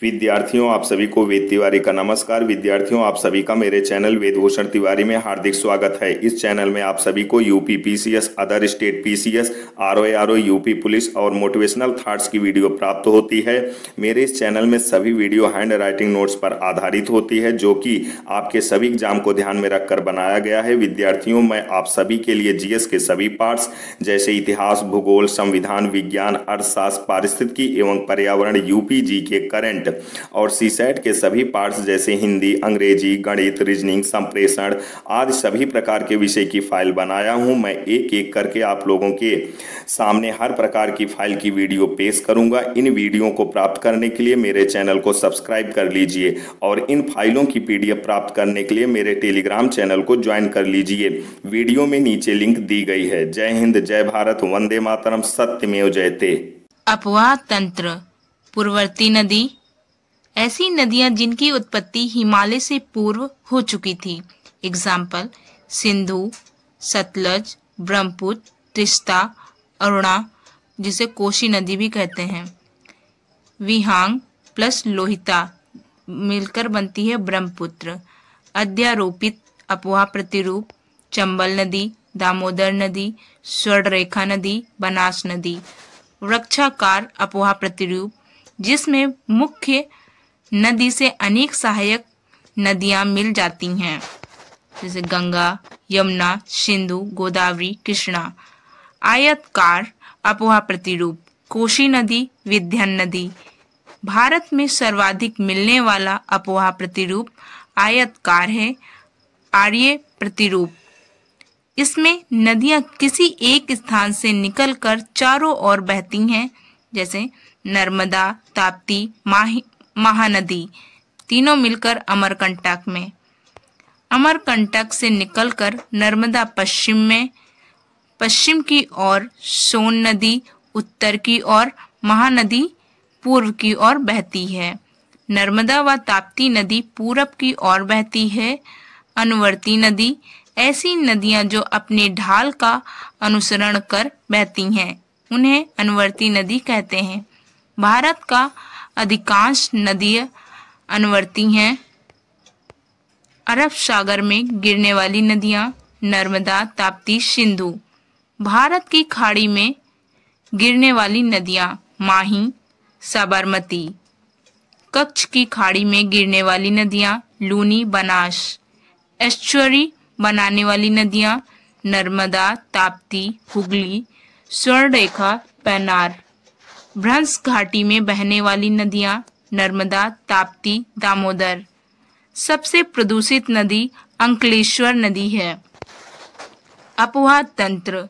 विद्यार्थियों, आप सभी को वेद तिवारी का नमस्कार। विद्यार्थियों, आप सभी का मेरे चैनल वेदभूषण तिवारी में हार्दिक स्वागत है। इस चैनल में आप सभी को UP PCS, other state PCS, RO UP police और मोटिवेशनल थॉट्स की वीडियो प्राप्त होती है। मेरे इस चैनल में सभी वीडियो हैंड राइटिंग नोट्स पर आधारित होती है, जो कि आपके सभी एग्जाम को ध्यान में रखकर बनाया गया है। विद्यार्थियों, मैं आप सभी के लिए जीएस के सभी पार्ट्स जैसे इतिहास, भूगोल, संविधान, विज्ञान, अर्थशास्त्र, पारिस्थितिकी एवं पर्यावरण, यूपी जी के करंट और सीसेट के सभी पार्ट्स जैसे हिंदी, अंग्रेजी, गणित, रीजनिंग, संप्रेषण आदि सभी प्रकार के विषय की फाइल बनाया हूं। मैं एक एक करके आप लोगों के सामने हर प्रकार की फाइल की वीडियो पेश करूंगा। इन वीडियो को प्राप्त करने के लिए मेरे चैनल को सब्सक्राइब कर लीजिए और इन फाइलों की पीडीएफ प्राप्त करने के लिए मेरे टेलीग्राम चैनल को ज्वाइन कर लीजिए। वीडियो में नीचे लिंक दी गई है। जय हिंद, जय भारत, वंदे मातरम, सत्यमेव जयते। अपवाह तंत्र। पूर्ववर्ती नदी। ऐसी नदियां जिनकी उत्पत्ति हिमालय से पूर्व हो चुकी थी। एग्जाम्पल: सिंधु, सतलज, ब्रह्मपुत्र, तीस्ता, अरुणा जिसे कोशी नदी भी कहते हैं। विहांग प्लस लोहिता मिलकर बनती है ब्रह्मपुत्र। अध्यारोपित अपवाह प्रतिरूप: चंबल नदी, दामोदर नदी, स्वर्णरेखा नदी, बनास नदी। वृक्षाकार अपवाह प्रतिरूप जिसमें मुख्य नदी से अनेक सहायक नदियां मिल जाती हैं, जैसे गंगा, यमुना, सिंधु, गोदावरी, कृष्णा। आयतकार अपवाह प्रतिरूप: कोशी नदी, विंध्य नदी। भारत में सर्वाधिक मिलने वाला अपवाह प्रतिरूप आयतकार है। आर्य प्रतिरूप: इसमें नदियां किसी एक स्थान से निकलकर चारों ओर बहती हैं, जैसे नर्मदा, ताप्ती, महानदी। तीनों मिलकर अमरकंटक में। अमरकंटक से निकलकर नर्मदा पश्चिम की ओर, सोन नदी उत्तर की ओर, महानदी पूर्व की ओर बहती है। नर्मदा व ताप्ती नदी पूरब की ओर बहती है। अनुवर्ती नदी: ऐसी नदियां जो अपने ढाल का अनुसरण कर बहती हैं, उन्हें अनुवर्ती नदी कहते हैं। भारत का अधिकांश नदियां अनुवर्ती हैं। अरब सागर में गिरने वाली नदियां: नर्मदा, ताप्ती, सिंधु। भारत की खाड़ी में गिरने वाली नदियां: माही, साबरमती। कच्छ की खाड़ी में गिरने वाली नदियां: लूनी, बनास। एस्चुअरी बनाने वाली नदियां: नर्मदा, ताप्ती, हुगली, स्वर्णरेखा, पेन्नार। भ्रंश घाटी में बहने वाली नदियां: नर्मदा, ताप्ती, दामोदर। सबसे प्रदूषित नदी अंकलेश्वर नदी है। अपवाह तंत्र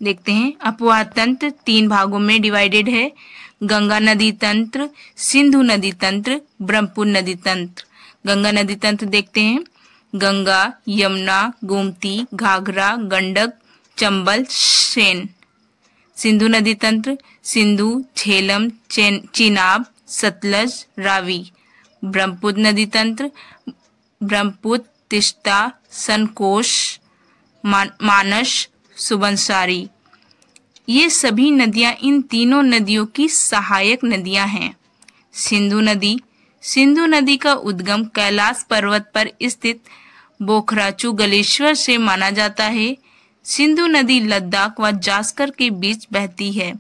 देखते हैं। अपवाह तंत्र 3 भागों में डिवाइडेड है: गंगा नदी तंत्र, सिंधु नदी तंत्र, ब्रह्मपुत्र नदी तंत्र। गंगा नदी तंत्र देखते हैं। गंगा, यमुना, गोमती, घाघरा, गंडक, चंबल, सेन। सिंधु नदी तंत्र: सिंधु, झेलम, चिनाब, सतलज, रावी। ब्रह्मपुत्र नदी तंत्र: ब्रह्मपुत्र, तीस्ता, सनकोश, मानस, सुबनसारी। ये सभी नदियां इन तीनों नदियों की सहायक नदियां हैं। सिंधु नदी: सिंधु नदी का उद्गम कैलाश पर्वत पर स्थित बोखराचू गलेश्वर से माना जाता है। सिंधु नदी लद्दाख व जास्कर के बीच बहती है।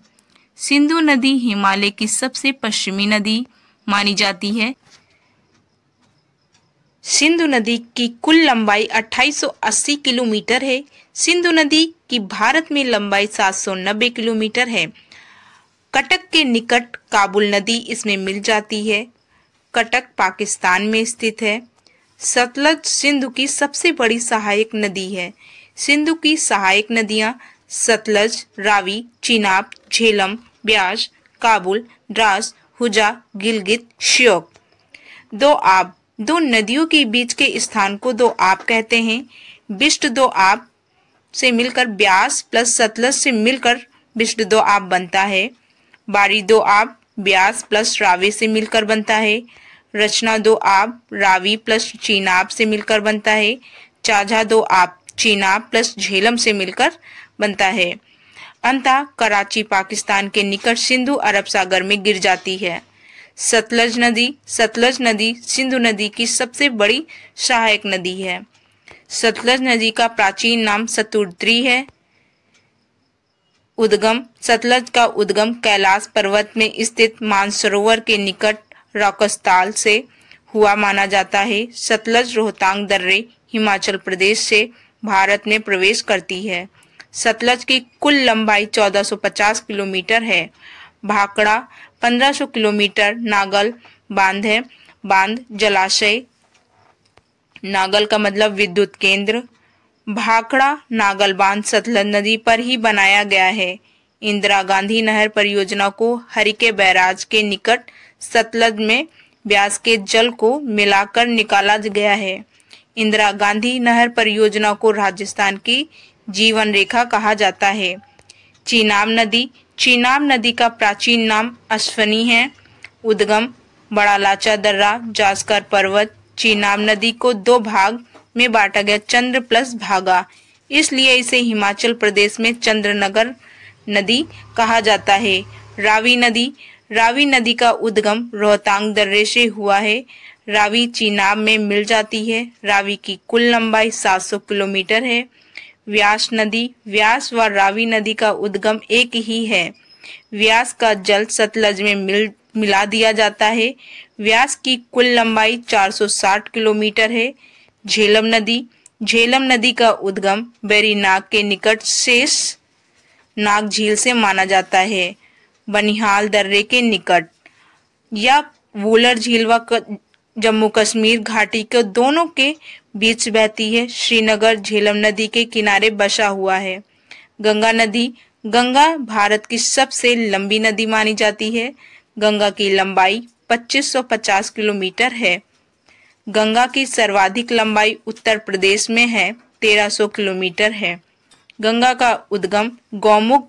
सिंधु नदी हिमालय की सबसे पश्चिमी नदी मानी जाती है। सिंधु नदी की कुल लंबाई 2880 किलोमीटर है। सिंधु नदी की भारत में लंबाई 790 किलोमीटर है। कटक के निकट काबुल नदी इसमें मिल जाती है। कटक पाकिस्तान में स्थित है। सतलज सिंधु की सबसे बड़ी सहायक नदी है। सिंधु की सहायक नदियां सतलज, रावी, चिनाब, झेलम, ब्यास, काबुल, द्रास, हुजा, गिलगित, श्योक। दो आब: दो नदियों के बीच के स्थान को दो आब कहते हैं। बिष्ट दो आब से मिलकर ब्यास प्लस सतलज से मिलकर बिष्ट दो आब बनता है। बारी दो आब ब्यास प्लस रावी से मिलकर बनता है। रचना दो आब रावी प्लस चीनाब से मिलकर बनता है। चाझा दो आब चीनाब प्लस झेलम से मिलकर बनता है। अंतः कराची पाकिस्तान के निकट सिंधु अरब सागर में गिर जाती है। सतलज नदी सिंधु नदी की सबसे बड़ी सहायक नदी है। सतलज नदी का प्राचीन नाम सतुद्री है। उद्गम सतलज का उद्गम कैलाश पर्वत में स्थित मानसरोवर के निकट रॉकस्थल से हुआ माना जाता है। सतलज रोहतांग दर्रे हिमाचल प्रदेश से भारत में प्रवेश करती है। सतलज की कुल लंबाई 1450 किलोमीटर है। भाखड़ा 1500 किलोमीटर नागल बांध है। बांध जलाशय, नागल का मतलब विद्युत केंद्र। भाखड़ा नागल बांध सतलज नदी पर ही बनाया गया है। इंदिरा गांधी नहर परियोजना को हरिके बैराज के निकट सतलज में ब्यास के जल को मिलाकर निकाला गया है। इंदिरा गांधी नहर परियोजना को राजस्थान की जीवन रेखा कहा जाता है। चीनाब नदी का प्राचीन नाम अश्वनी है। उद्गम बड़ा लाचा दर्रा, जास्कर पर्वत। चीनाब नदी को दो भाग में बांटा गया, चंद्र प्लस भागा, इसलिए इसे हिमाचल प्रदेश में चंद्रनगर नदी कहा जाता है। रावी नदी का उद्गम रोहतांग दर्रे से हुआ है। रावी चीनाब में मिल जाती है। रावी की कुल लंबाई 700 किलोमीटर है। व्यास व रावी नदी का उद्गम एक ही है। व्यास का जल सतलज में मिला दिया जाता है। व्यास की कुल लंबाई 460 किलोमीटर है। झेलम नदी का उद्गम बेरीनाग के निकट शेष नाग झील से माना जाता है। बनिहाल दर्रे के निकट या वुलर झील व जम्मू कश्मीर घाटी के दोनों के बीच बहती है। श्रीनगर झेलम नदी के किनारे बसा हुआ है। गंगा भारत की सबसे लंबी नदी मानी जाती है। गंगा की लंबाई 2550 किलोमीटर है। गंगा की सर्वाधिक लंबाई उत्तर प्रदेश में है, 1300 किलोमीटर है। गंगा का उद्गम गौमुख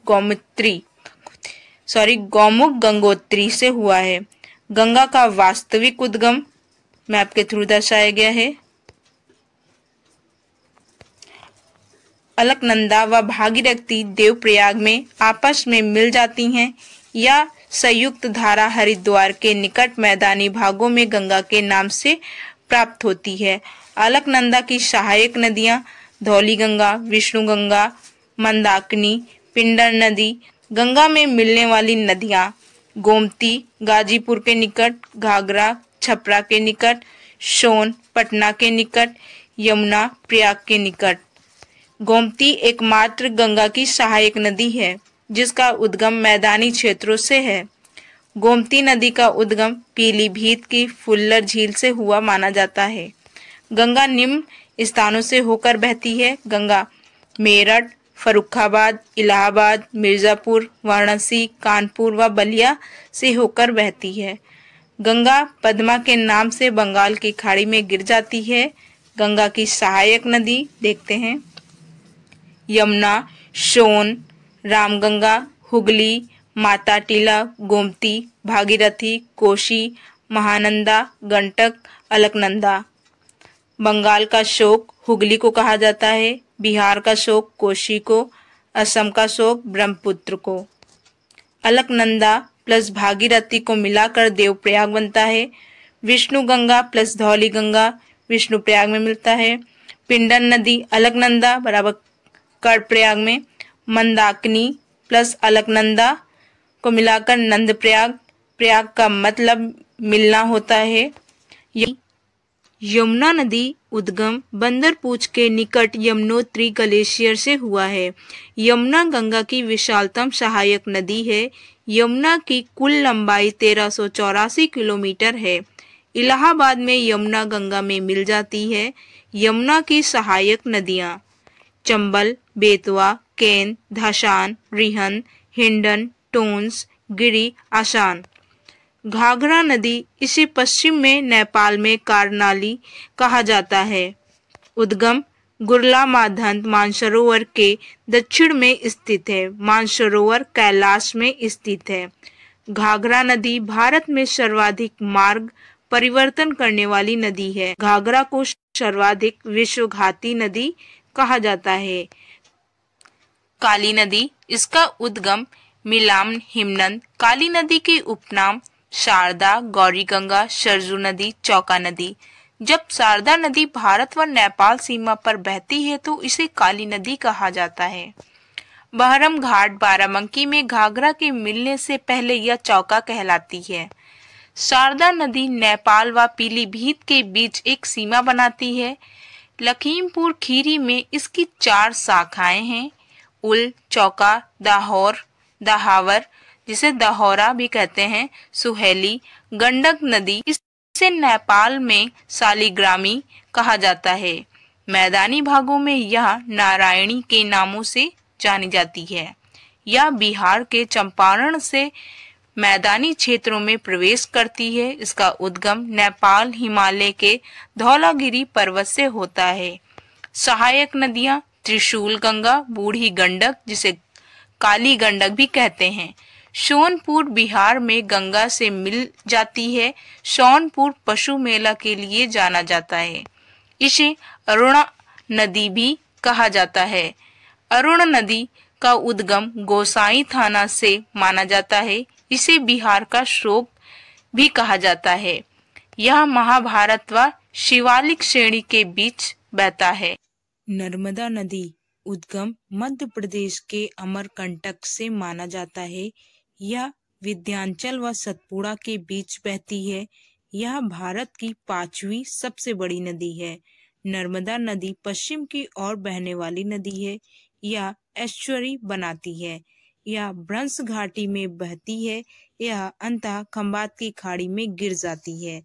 गंगोत्री से हुआ है। गंगा का वास्तविक उद्गम मैप के थ्रू दर्शाया गया है। अलकनंदा व भागीरथी देवप्रयाग में आपस में मिल जाती हैं या संयुक्त धारा हरिद्वार के निकट मैदानी भागों में गंगा के नाम से प्राप्त होती है। अलकनंदा की सहायक नदियां धौली गंगा, विष्णु गंगा, मंदाकिनी, पिंडर नदी। गंगा में मिलने वाली नदियां गोमती गाजीपुर के निकट, घाघरा छपरा के निकट, सोन पटना के निकट, यमुना प्रयाग के निकट। गोमती एकमात्र गंगा की सहायक नदी है जिसका उद्गम मैदानी क्षेत्रों से है। गोमती नदी का उद्गम पीलीभीत की फुल्लर झील से हुआ माना जाता है। गंगा निम्न स्थानों से होकर बहती है। गंगा मेरठ, फर्रुखाबाद, इलाहाबाद, मिर्जापुर, वाराणसी, कानपुर व बलिया से होकर बहती है। गंगा पद्मा के नाम से बंगाल की खाड़ी में गिर जाती है। गंगा की सहायक नदी देखते हैं, यमुना, सोन, रामगंगा, हुगली, माता टीला, गोमती, भागीरथी, कोशी, महानंदा, गंडक, अलकनंदा। बंगाल का शोक हुगली को कहा जाता है, बिहार का शोक कोशी को, असम का शोक ब्रह्मपुत्र को। अलकनंदा प्लस भागीरथी को मिलाकर देवप्रयाग बनता है। विष्णु गंगा प्लस धौली गंगा विष्णुप्रयाग में मिलता है। पिंडर नदी अलकनंदा बराबर कर्णप्रयाग में। मंदाकिनी प्लस अलकनंदा को मिलाकर नंदप्रयाग, प्रयाग का मतलब मिलना होता है। यमुना नदी उद्गम बंदरपूछ के निकट यमुनोत्री ग्लेशियर से हुआ है। यमुना गंगा की विशालतम सहायक नदी है। यमुना की कुल लंबाई 1384 किलोमीटर है। इलाहाबाद में यमुना गंगा में मिल जाती है। यमुना की सहायक नदियां चंबल, बेतवा, केन, धासान, रिहन, हिंडन, टोंस, गिरी, आसान। घाघरा नदी इसे पश्चिम में नेपाल में कारनाली कहा जाता है। उद्गम गुरला माधंत मानसरोवर के दक्षिण में स्थित है। मानसरोवर कैलाश में स्थित है। घाघरा नदी भारत में सर्वाधिक मार्ग परिवर्तन करने वाली नदी है। घाघरा को सर्वाधिक विश्वघाती नदी कहा जाता है। काली नदी, इसका उद्गम मिलाम हिमनद। काली नदी के उपनाम शारदा, गौरी गंगा, सरजू नदी, चौका नदी। जब शारदा नदी भारत व नेपाल सीमा पर बहती है तो इसे काली नदी कहा जाता है। बहरम घाट बाराबंकी में घाघरा के मिलने से पहले यह चौका कहलाती है। शारदा नदी नेपाल व पीलीभीत के बीच एक सीमा बनाती है। लखीमपुर खीरी में इसकी 4 शाखाएं हैं। उल, चौका, दाहोर, दहावर जिसे दहौरा भी कहते हैं, सुहेली, गंडक नदी, इसे नेपाल में शालिग्रामी कहा जाता है। मैदानी भागों में यह नारायणी के नामों से जानी जाती है। यह बिहार के चंपारण से मैदानी क्षेत्रों में प्रवेश करती है। इसका उद्गम नेपाल हिमालय के धौलागिरी पर्वत से होता है। सहायक नदियां त्रिशूल गंगा, बूढ़ी गंडक जिसे काली गंडक भी कहते हैं, सोनपुर बिहार में गंगा से मिल जाती है। सोनपुर पशु मेला के लिए जाना जाता है। इसे अरुणा नदी भी कहा जाता है। अरुण नदी का उद्गम गोसाई थाना से माना जाता है। इसे बिहार का शोक भी कहा जाता है। यह महाभारत व शिवालिक श्रेणी के बीच बहता है। नर्मदा नदी उद्गम मध्य प्रदेश के अमरकंटक से माना जाता है। यह विंध्याचल व सतपुड़ा के बीच बहती है। यह भारत की 5वीं सबसे बड़ी नदी है। नर्मदा नदी पश्चिम की ओर बहने वाली नदी है। यह एस्चुअरी बनाती है। यह भ्रंश घाटी में बहती है। यह अंततः खंबात की खाड़ी में गिर जाती है।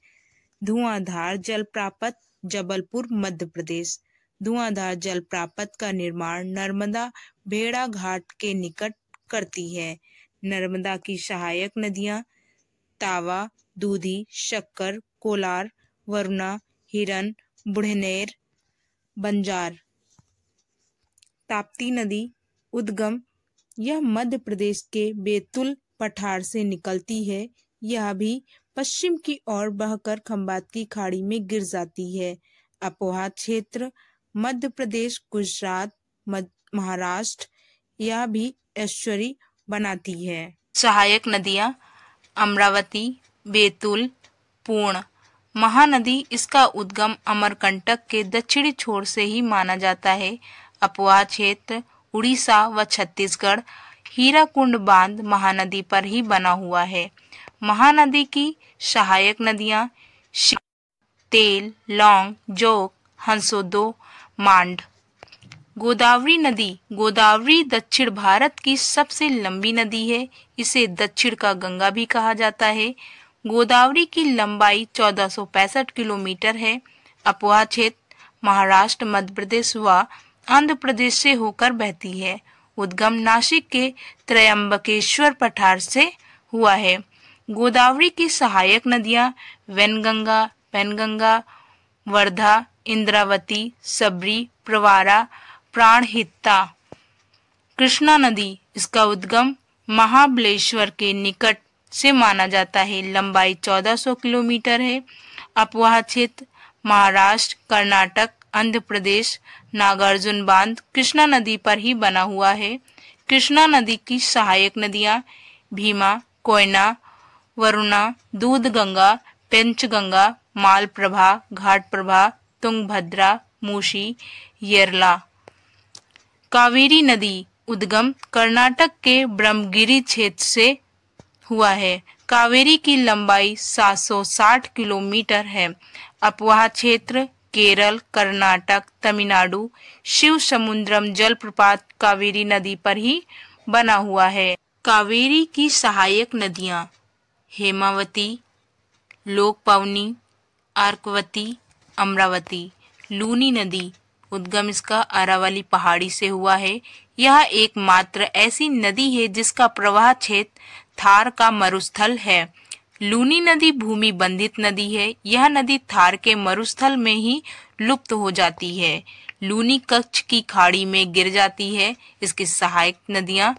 धुआंधार जलप्रपात जबलपुर मध्य प्रदेश। धुआंधार जलप्रपात का निर्माण नर्मदा भेड़ा घाट के निकट करती है। नर्मदा की सहायक नदियां तावा, दूधी, शक्कर, कोलार, वरुणा, हिरन, बुढ़नेर, बंजार। ताप्ती नदी उद्गम यह मध्य प्रदेश के बैतूल पठार से निकलती है। यह भी पश्चिम की ओर बहकर खंबात की खाड़ी में गिर जाती है। अपोहा क्षेत्र मध्य प्रदेश, गुजरात, महाराष्ट्र, यह भी एस्चुअरी बनाती है। सहायक नदियां अमरावती, बैतूल, पूर्ण। महानदी इसका उद्गम अमरकंटक के दक्षिणी छोर से ही माना जाता है। अपोहा क्षेत्र उड़ीसा व छत्तीसगढ़, हीराकुंड बांध महानदी पर ही बना हुआ है। महानदी की सहायक नदियां तेल, लौंग, जोक, हंसोदो, मांड। गोदावरी नदी गोदावरी दक्षिण भारत की सबसे लंबी नदी है। इसे दक्षिण का गंगा भी कहा जाता है। गोदावरी की लंबाई 1465 किलोमीटर है। अपोहा क्षेत्र महाराष्ट्र, मध्य प्रदेश व आंध्र प्रदेश से होकर बहती है। उद्गम नासिक के त्रयंबकेश्वर पठार से हुआ है। गोदावरी की सहायक नदियां वैनगंगा, वर्धा, इंद्रावती, सबरी, प्रवारा, प्राणहिता। कृष्णा नदी इसका उद्गम महाबलेश्वर के निकट से माना जाता है। लंबाई 1400 किलोमीटर है। अपोहा क्षेत्र महाराष्ट्र, कर्नाटक, आंध्र प्रदेश, नागार्जुन बांध कृष्णा नदी पर ही बना हुआ है। कृष्णा नदी की सहायक नदियां भीमा, कोयना, वरुणा, दूधगंगा, पंचगंगा, मालप्रभा, घाटप्रभा, तुंगभद्रा, मूसी, येरला। कावेरी नदी उद्गम कर्नाटक के ब्रह्मगिरी क्षेत्र से हुआ है। कावेरी की लंबाई 760 किलोमीटर है। अपोहा क्षेत्र केरल, कर्नाटक, तमिलनाडु, शिव समुद्रम जलप्रपात कावेरी नदी पर ही बना हुआ है। कावेरी की सहायक नदियां हेमावती, लोकपवनी, अर्कवती, अमरावती। लूनी नदी उद्गम इसका अरावली पहाड़ी से हुआ है। यह एकमात्र ऐसी नदी है जिसका प्रवाह क्षेत्र थार का मरुस्थल है। लूनी नदी भूमि बंधित नदी है। यह नदी थार के मरुस्थल में ही लुप्त हो जाती है। लूनी कच्छ की खाड़ी में गिर जाती है। इसकी सहायक नदियां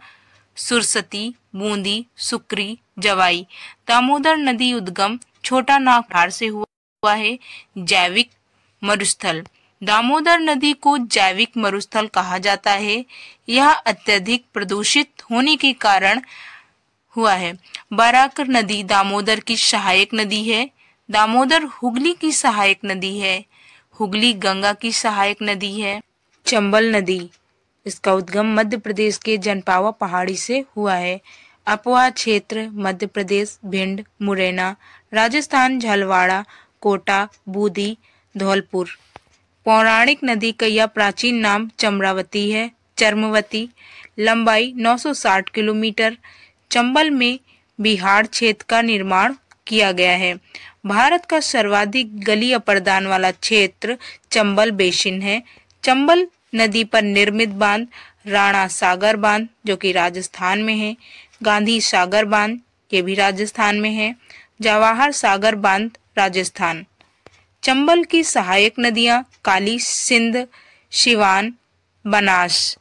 सुरसती, बूंदी, सुक्री, जवाई। दामोदर नदी उद्गम छोटा नाग पठार से हुआ है। जैविक मरुस्थल दामोदर नदी को जैविक मरुस्थल कहा जाता है। यह अत्यधिक प्रदूषित होने के कारण हुआ है। बराक नदी दामोदर की सहायक नदी है। दामोदर हुगली की सहायक नदी है। हुगली गंगा की सहायक नदी है। चंबल नदी, इसका उद्गम मध्य प्रदेश के जनपावा पहाड़ी से हुआ है। अपोहा क्षेत्र मध्य प्रदेश, भिंड, मुरैना, राजस्थान, झलवाड़ा, कोटा, बूंदी, धौलपुर। पौराणिक नदी का यह प्राचीन नाम चम्रावती है। चर्मवती, लंबाई 960 किलोमीटर। चंबल में बिहार क्षेत्र का निर्माण किया गया है। भारत का सर्वाधिक गली अपर्दान वाला क्षेत्र चंबल बेसिन है। चंबल नदी पर निर्मित बांध राणा सागर बांध जो कि राजस्थान में है, गांधी सागर बांध ये भी राजस्थान में है, जवाहर सागर बांध राजस्थान। चंबल की सहायक नदियां काली, सिंध, सिवान, बनास।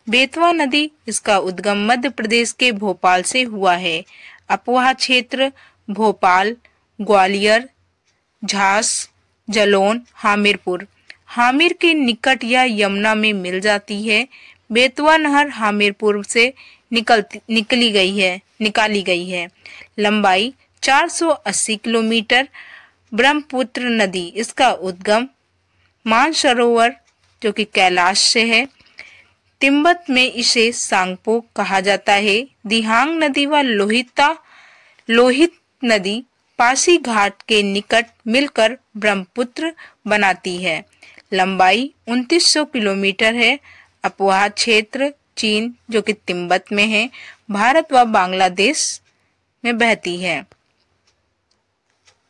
बेतवा नदी, इसका उद्गम मध्य प्रदेश के भोपाल से हुआ है। अपोहा क्षेत्र भोपाल, ग्वालियर, झांस, जलौन, हामिरपुर। हामिर के निकट यह यमुना में मिल जाती है। बेतवा नहर हामिरपुर से निकाली गई है। लंबाई 480 किलोमीटर। ब्रह्मपुत्र नदी, इसका उद्गम मानसरोवर जो कि कैलाश से है। तिब्बत में इसे सांगपो कहा जाता है। दिहांग नदी व लोहित नदी पासी घाट के निकट मिलकर ब्रह्मपुत्र बनाती है। लंबाई 2900 किलोमीटर है। अपोहा क्षेत्र चीन जो कि तिब्बत में है, भारत व बांग्लादेश में बहती है।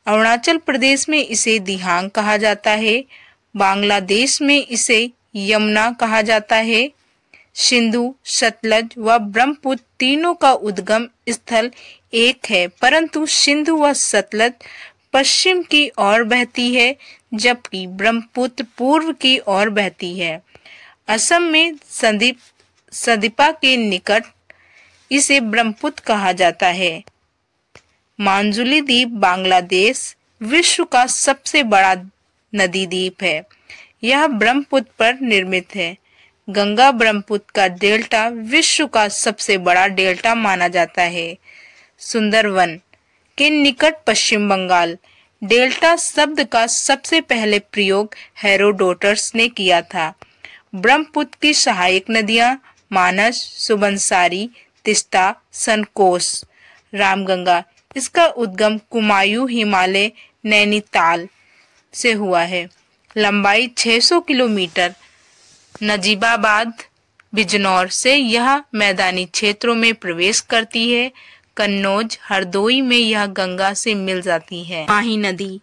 अरुणाचल प्रदेश में इसे दिहांग कहा जाता है। बांग्लादेश में इसे यमुना कहा जाता है। सिंधु, सतलज व ब्रह्मपुत्र तीनों का उद्गम स्थल एक है, परंतु सिंधु व सतलज पश्चिम की ओर बहती है जबकि ब्रह्मपुत्र पूर्व की ओर बहती है। असम में सदीपा के निकट इसे ब्रह्मपुत्र कहा जाता है। मांजुली द्वीप बांग्लादेश विश्व का सबसे बड़ा नदी द्वीप है। यह ब्रह्मपुत्र पर निर्मित है। गंगा ब्रह्मपुत्र का डेल्टा विश्व का सबसे बड़ा डेल्टा माना जाता है। सुंदरवन के निकट पश्चिम बंगाल। डेल्टा शब्द का सबसे पहले प्रयोग हेरोडोटस ने किया था। ब्रह्मपुत्र की सहायक नदियां मानस, सुबनसारी, तिस्ता, सनकोस, रामगंगा। इसका उद्गम कुमायूं हिमालय नैनीताल से हुआ है। लंबाई 600 किलोमीटर। नजीबाबाद, बिजनौर से यह मैदानी क्षेत्रों में प्रवेश करती है। कन्नौज, हरदोई में यह गंगा से मिल जाती है। माही नदी,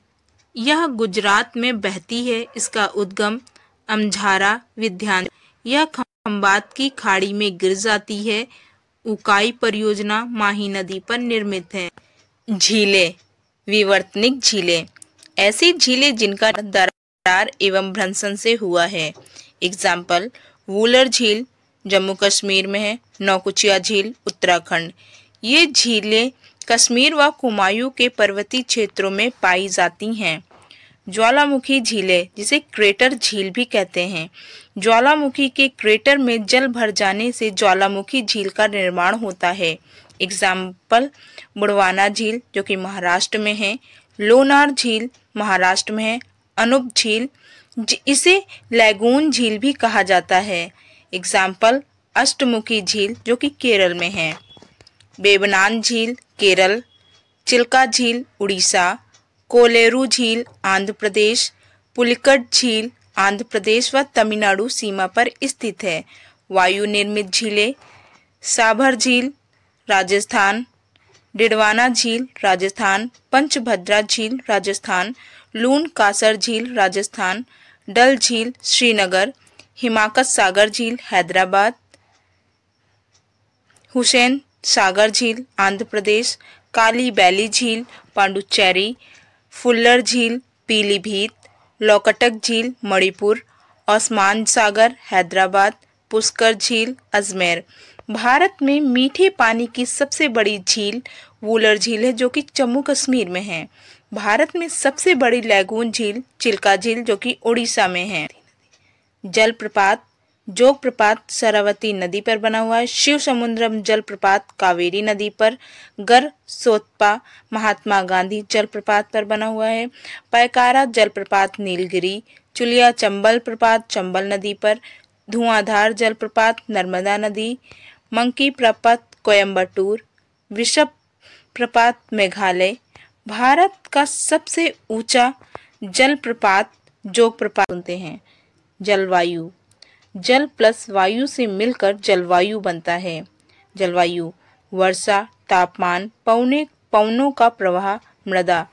यह गुजरात में बहती है। इसका उद्गम अमझारा, विध्यांचल। यह खंबात की खाड़ी में गिर जाती है। उकाई परियोजना माही नदी पर निर्मित है। झीलें, विवर्तनिक झीलें, ऐसी झीलें जिनका दरार एवं भ्रंशन से हुआ है। एग्जाम्पल, वूलर झील जम्मू कश्मीर में है। नौकुचिया झील उत्तराखंड। ये झीलें कश्मीर व कुमायूं के पर्वतीय क्षेत्रों में पाई जाती हैं। ज्वालामुखी झीलें, जिसे क्रेटर झील भी कहते हैं। ज्वालामुखी के क्रेटर में जल भर जाने से ज्वालामुखी झील का निर्माण होता है। एग्जाम्पल, बुड़वाना झील जो कि महाराष्ट्र में है। लोनार झील महाराष्ट्र में है। अनूप झील, इसे लैगून झील भी कहा जाता है। एग्जाम्पल, अष्टमुखी झील जो कि केरल में है। बेबनान झील केरल, चिल्का झील उड़ीसा, कोलेरू झील आंध्र प्रदेश, पुलिकट झील आंध्र प्रदेश व तमिलनाडु सीमा पर स्थित है। वायु निर्मित झीलें, साभर झील राजस्थान, डिडवाना झील राजस्थान, पंचभद्रा झील राजस्थान, लून कासर झील राजस्थान, डल झील श्रीनगर, हिमाकत सागर झील हैदराबाद, हुसैन सागर झील आंध्र प्रदेश, काली बैली झील पांडुचेरी, फुल्लर झील पीलीभीत, लोकटक झील मणिपुर, ओस्मान सागर हैदराबाद, पुष्कर झील अजमेर। भारत में मीठे पानी की सबसे बड़ी झील वूलर झील है जो कि जम्मू कश्मीर में है। भारत में सबसे बड़ी लैगून झील चिल्का झील जो कि उड़ीसा में है। जलप्रपात जोग प्रपात शरावती नदी पर बना हुआ है। शिव समुद्रम जलप्रपात कावेरी नदी पर। गर सोतपा महात्मा गांधी जलप्रपात पर बना हुआ है। पैकारा जलप्रपात नीलगिरी। चुलिया चंबल प्रपात चंबल नदी पर। धुआंधार जलप्रपात नर्मदा नदी। मंकी प्रपात कोयम्बटूर। विषभ प्रपात मेघालय। भारत का सबसे ऊंचा जलप्रपात जोग प्रपात सुनते हैं। जलवायु, जल प्लस वायु से मिलकर जलवायु बनता है। जलवायु वर्षा, तापमान, पवनों का प्रवाह, मृदा।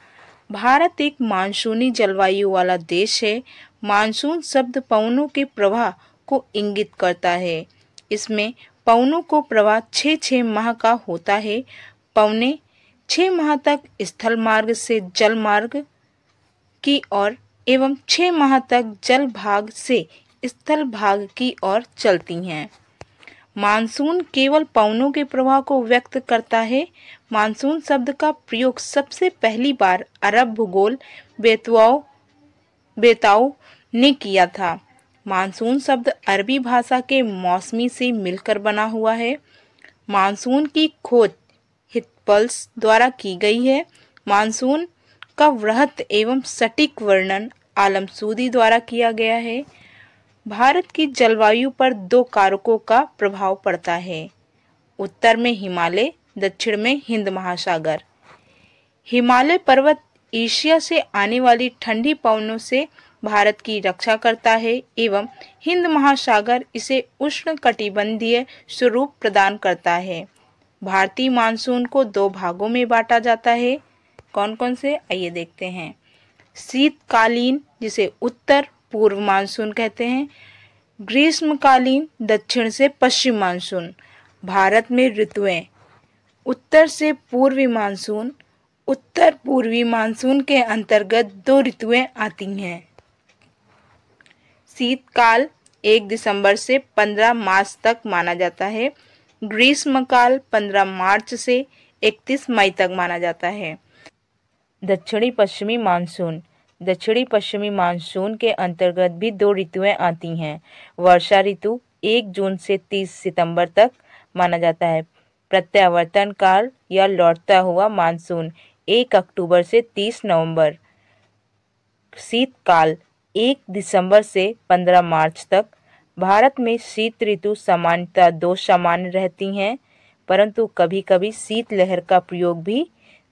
भारत एक मानसूनी जलवायु वाला देश है। मानसून शब्द पवनों के प्रवाह को इंगित करता है। इसमें पवनों को प्रवाह 6 माह का होता है। पवने 6 माह तक स्थल मार्ग से जल मार्ग की ओर एवं 6 माह तक जल भाग से स्थल भाग की ओर चलती हैं। मानसून केवल पवनों के प्रवाह को व्यक्त करता है। मानसून शब्द का प्रयोग सबसे पहली बार अरब भूगोल बेताओ ने किया था। मानसून शब्द अरबी भाषा के मौसमी से मिलकर बना हुआ है। मानसून की खोज हितपल्स द्वारा की गई है। मानसून का वृहत एवं सटीक वर्णन आलमसूदी द्वारा किया गया है। भारत की जलवायु पर 2 कारकों का प्रभाव पड़ता है। उत्तर में हिमालय, दक्षिण में हिंद महासागर। हिमालय पर्वत एशिया से आने वाली ठंडी पवनों से भारत की रक्षा करता है एवं हिंद महासागर इसे उष्णकटिबंधीय स्वरूप प्रदान करता है। भारतीय मानसून को 2 भागों में बांटा जाता है। कौन कौन से, आइए देखते हैं। शीतकालीन, जिसे उत्तर पूर्व मानसून कहते हैं। ग्रीष्मकालीन, दक्षिण से पश्चिम मानसून। भारत में ऋतुएं, उत्तर से पूर्वी मानसून। उत्तर पूर्वी मानसून के अंतर्गत 2 ऋतुएं आती हैं। शीतकाल 1 दिसंबर से 15 मार्च तक माना जाता है। ग्रीष्मकाल 15 मार्च से 31 मई तक माना जाता है। दक्षिणी पश्चिमी मानसून, दक्षिणी पश्चिमी मानसून के अंतर्गत भी 2 ऋतुएं आती हैं। वर्षा ऋतु 1 जून से 30 सितंबर तक माना जाता है। प्रत्यावर्तन काल या लौटता हुआ मानसून 1 अक्टूबर से 30 नवंबर। शीतकाल 1 दिसंबर से 15 मार्च तक। भारत में शीत ऋतु सामान्यतः 2 सामान्य रहती हैं, परंतु कभी-कभी शीतलहर का प्रयोग भी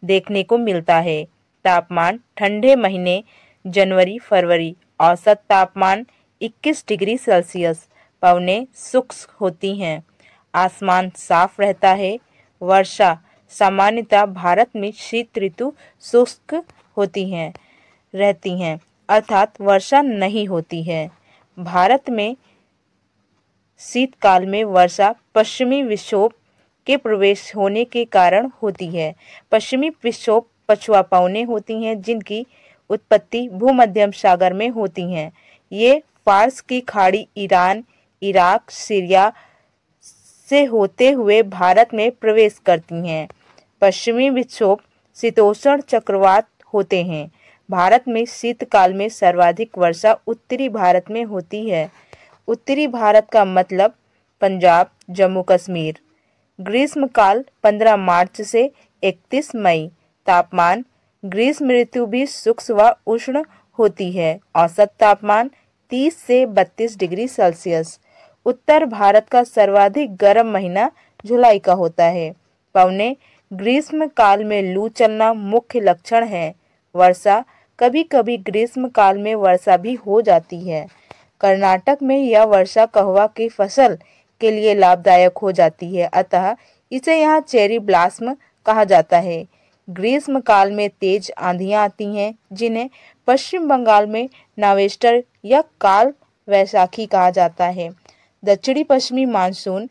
देखने को मिलता है। तापमान ठंडे महीने जनवरी फरवरी, औसत तापमान 21 डिग्री सेल्सियस। पवनें शुष्क होती हैं। आसमान साफ रहता है। वर्षा सामान्यतः भारत में शीत ऋतु शुष्क रहती हैं, अर्थात वर्षा नहीं होती है। भारत में शीतकाल में वर्षा पश्चिमी विक्षोभ के प्रवेश होने के कारण होती है। पश्चिमी विक्षोभ पछुआ पवनें होती हैं, जिनकी उत्पत्ति भूमध्य सागर में होती हैं। ये फारस की खाड़ी, ईरान, इराक, सीरिया से होते हुए भारत में प्रवेश करती हैं। पश्चिमी विक्षोभ शीतोष्ण चक्रवात होते हैं। भारत में शीतकाल में सर्वाधिक वर्षा उत्तरी भारत में होती है। उत्तरी भारत का मतलब पंजाब, जम्मू कश्मीर। ग्रीष्मकाल 15 मार्च से 31 मई। तापमान ग्रीष्म ऋतु भी शुष्क व उष्ण होती है। औसत तापमान 30 से 32 डिग्री सेल्सियस। उत्तर भारत का सर्वाधिक गर्म महीना जुलाई का होता है। पवने ग्रीष्म काल में लू चलना मुख्य लक्षण है। वर्षा कभी कभी ग्रीष्म काल में वर्षा भी हो जाती है। कर्नाटक में यह वर्षा कहवा की फसल के लिए लाभदायक हो जाती है, अतः इसे यहाँ चेरी ब्लॉसम कहा जाता है। ग्रीष्म काल में तेज आंधियाँ आती हैं, जिन्हें पश्चिम बंगाल में नावेस्टर या काल वैशाखी कहा जाता है। दक्षिणी पश्चिमी मानसून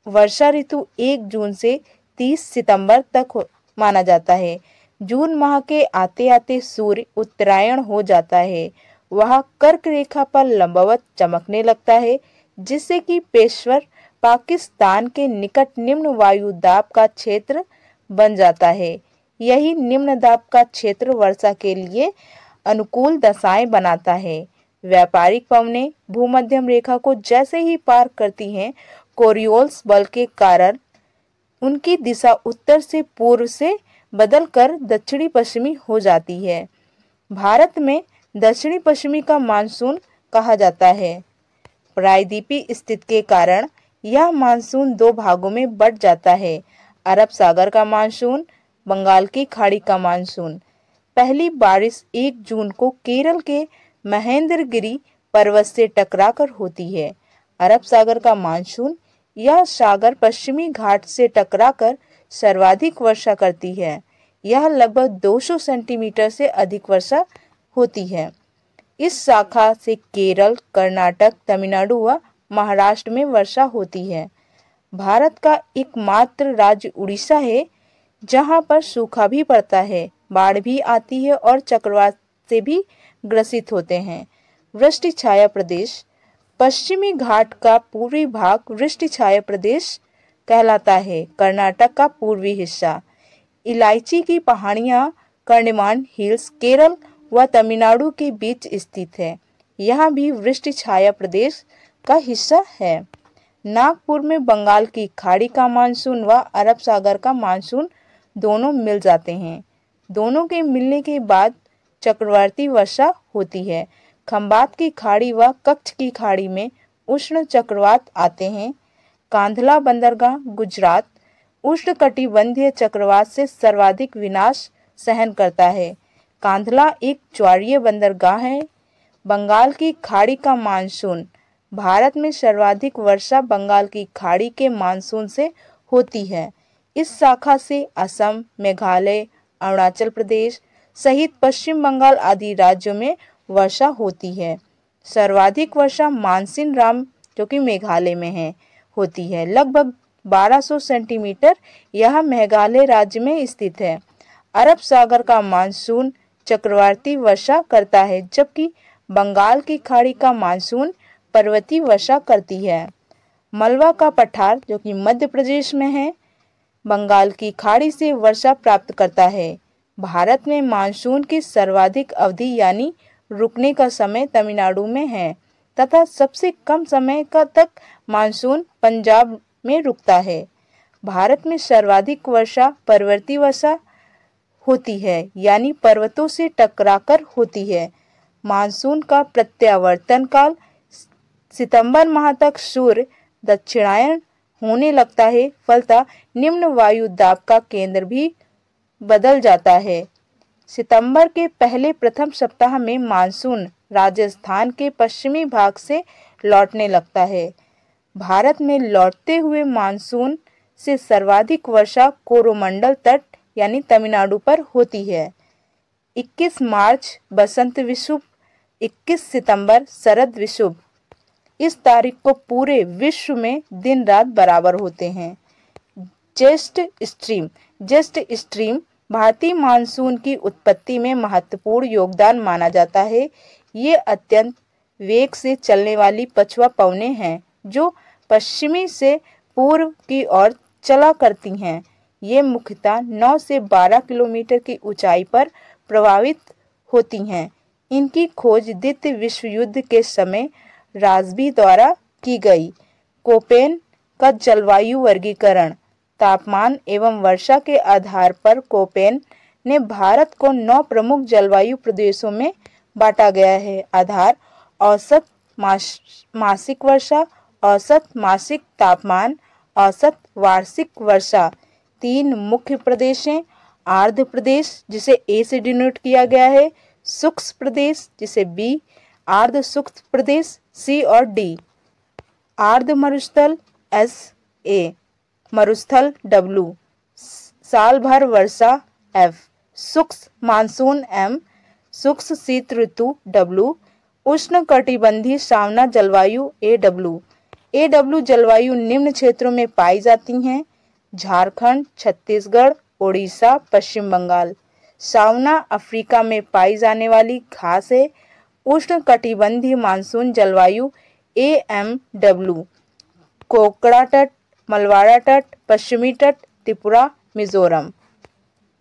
वर्षा ऋतु 1 जून से 30 सितंबर तक माना जाता है। जून माह के आते आते सूर्य उत्तरायण हो जाता है। वह कर्क रेखा पर लंबवत चमकने लगता है, जिससे कि पेशवर पाकिस्तान के निकट निम्न वायु दाब का क्षेत्र बन जाता है। यही निम्न दाब का क्षेत्र वर्षा के लिए अनुकूल दशाएं बनाता है। व्यापारिक पवनें भूमध्यम रेखा को जैसे ही पार करती हैं, कोरियोल्स बल के कारण उनकी दिशा उत्तर से पूर्व से बदलकर दक्षिणी पश्चिमी हो जाती है। भारत में दक्षिणी पश्चिमी का मानसून कहा जाता है। प्रायद्वीपीय स्थिति के कारण यह मानसून दो भागों में बंट जाता है, अरब सागर का मानसून, बंगाल की खाड़ी का मानसून। पहली बारिश 1 जून को केरल के महेंद्रगिरी पर्वत से टकराकर होती है। अरब सागर का मानसून यह सागर पश्चिमी घाट से टकराकर सर्वाधिक वर्षा करती है। यह लगभग 200 सेंटीमीटर से अधिक वर्षा होती है। इस शाखा से केरल, कर्नाटक, तमिलनाडु व महाराष्ट्र में वर्षा होती है। भारत का एकमात्र राज्य उड़ीसा है जहां पर सूखा भी पड़ता है, बाढ़ भी आती है और चक्रवात से भी ग्रसित होते हैं। वृष्टि छाया प्रदेश, पश्चिमी घाट का पूर्वी भाग वृष्टि छाया प्रदेश कहलाता है। कर्नाटक का पूर्वी हिस्सा, इलायची की पहाड़ियां कर्णिमान हिल्स केरल व तमिलनाडु के बीच स्थित है। यह भी वृष्टि छाया प्रदेश का हिस्सा है। नागपुर में बंगाल की खाड़ी का मानसून व अरब सागर का मानसून दोनों मिल जाते हैं। दोनों के मिलने के बाद चक्रवाती वर्षा होती है। खंबात की खाड़ी व कच्छ की खाड़ी में उष्ण चक्रवात आते हैं। कांधला बंदरगाह गुजरात उष्णकटिबंधीय चक्रवात से सर्वाधिक विनाश सहन करता है। कांधला एक ज्वारीय बंदरगाह है। बंगाल की खाड़ी का मानसून, भारत में सर्वाधिक वर्षा बंगाल की खाड़ी के मानसून से होती है। इस शाखा से असम, मेघालय, अरुणाचल प्रदेश सहित पश्चिम बंगाल आदि राज्यों में वर्षा होती है। सर्वाधिक वर्षा मानसिन राम जो कि मेघालय में है होती है, लगभग 1200 सेंटीमीटर। यह मेघालय राज्य में स्थित है। अरब सागर का मानसून चक्रवाती वर्षा करता है, जबकि बंगाल की खाड़ी का मानसून पर्वतीय वर्षा करती है। मलवा का पठार जो कि मध्य प्रदेश में है, बंगाल की खाड़ी से वर्षा प्राप्त करता है। भारत में मानसून की सर्वाधिक अवधि यानी रुकने का समय तमिलनाडु में है तथा सबसे कम समय का तक मानसून पंजाब में रुकता है। भारत में सर्वाधिक वर्षा पर्वतीय वर्षा होती है, यानी पर्वतों से टकराकर होती है। मानसून का प्रत्यावर्तन काल सितंबर माह तक सूर्य दक्षिणायन होने लगता है, फलतः निम्न वायु दाब का केंद्र भी बदल जाता है। सितंबर के पहले प्रथम सप्ताह में मानसून राजस्थान के पश्चिमी भाग से लौटने लगता है। भारत में लौटते हुए मानसून से सर्वाधिक वर्षा कोरोमंडल तट यानी तमिलनाडु पर होती है। 21 मार्च बसंत विषुव, 21 सितंबर शरद विषुव। इस तारीख को पूरे विश्व में दिन रात बराबर होते हैं। जेस्ट स्ट्रीम भारतीय मानसून की उत्पत्ति में महत्वपूर्ण योगदान माना जाता है। ये अत्यंत वेग से चलने वाली पछुआ पवनें हैं जो पश्चिमी से पूर्व की ओर चला करती हैं। ये मुख्यतः 9 से 12 किलोमीटर की ऊंचाई पर प्रभावित होती हैं। इनकी खोज द्वितीय विश्व युद्ध के समय रास्बी द्वारा की गई। कोपेन का जलवायु वर्गीकरण, तापमान एवं वर्षा के आधार पर कोपेन ने भारत को 9 प्रमुख जलवायु प्रदेशों में बांटा गया है। आधार औसत मासिक वर्षा, औसत मासिक तापमान, औसत वार्षिक वर्षा। 3 मुख्य प्रदेश हैं। आर्द्र प्रदेश जिसे ए से डिनोट किया गया है, शुष्क प्रदेश जिसे बी, आर्द्र शुष्क प्रदेश सी और डी। आर्द्र मरुस्थल एस ए, मरुस्थल डब्ल्यू, साल भर वर्षा एफ, शुष्क मानसून एम, शुष्क शीत ऋतु डब्ल्यू, उष्ण कटिबंधीय सावना जलवायु एडब्ल्यू जलवायु निम्न क्षेत्रों में पाई जाती हैं: झारखंड, छत्तीसगढ़, ओडिशा, पश्चिम बंगाल। सावना अफ्रीका में पाई जाने वाली घास है। उष्ण कटिबंधीय मानसून जलवायु AMW, कोकड़ा तट, मलवाड़ा तट, पश्चिमी तट, त्रिपुरा, मिजोरम।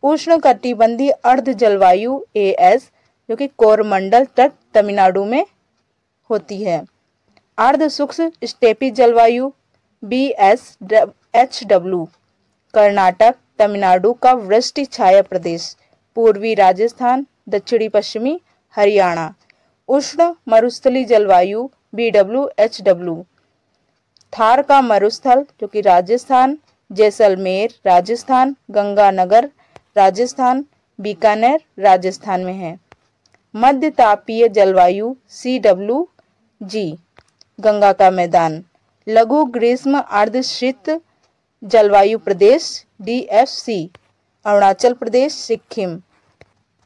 उष्ण कटिबंधीय अर्ध जलवायु AS जो कि कोरमंडल तट तमिलनाडु में होती है। अर्ध शुष्क स्टेपी जलवायु BSHW कर्नाटक, तमिलनाडु का वृष्टि छाया प्रदेश, पूर्वी राजस्थान, दक्षिणी पश्चिमी हरियाणा। उष्ण मरुस्थलीय जलवायु BWHW थार का मरुस्थल जो कि राजस्थान, जैसलमेर राजस्थान, गंगानगर राजस्थान, बीकानेर राजस्थान में है। मध्य तापीय जलवायु CWG गंगा का मैदान। लघु ग्रीष्म अर्धशीत जलवायु प्रदेश DFC अरुणाचल प्रदेश, सिक्किम।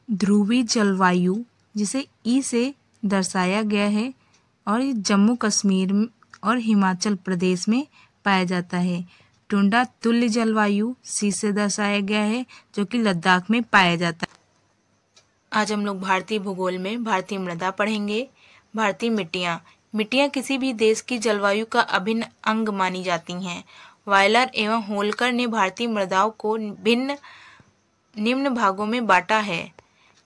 ध्रुवीय जलवायु जिसे ई से दर्शाया गया है और ये जम्मू कश्मीर और हिमाचल प्रदेश में पाया जाता है। टुंडा तुल्य जलवायु सी से दर्शाया गया है जो कि लद्दाख में पाया जाता है। आज हम लोग भारतीय भूगोल में भारतीय मृदा पढ़ेंगे। भारतीय मिट्टियाँ मिट्टियाँ किसी भी देश की जलवायु का अभिन्न अंग मानी जाती हैं। वायलर एवं होलकर ने भारतीय मृदाओं को निम्न भागों में बांटा है।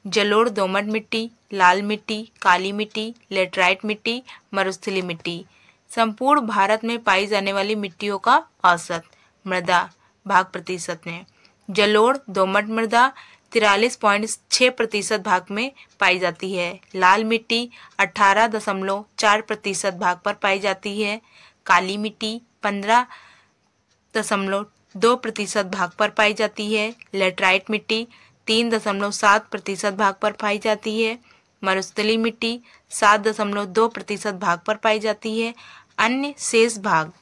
जलोढ़ दोमट मिट्टी, लाल मिट्टी, काली मिट्टी, लेटराइट मिट्टी, मरुस्थलीय मिट्टी। संपूर्ण भारत में पाई जाने वाली मिट्टियों का औसत मृदा भाग प्रतिशत में। जलोढ़ दोमट मृदा 43.6% भाग में पाई जाती है। लाल मिट्टी 18.4% भाग पर पाई जाती है। काली मिट्टी 15.2% भाग पर पाई जाती है। लेटराइट मिट्टी 3.7% भाग पर पाई जाती है। मरुस्थलीय मिट्टी 7.2% भाग पर पाई जाती है। अन्य शेष भाग।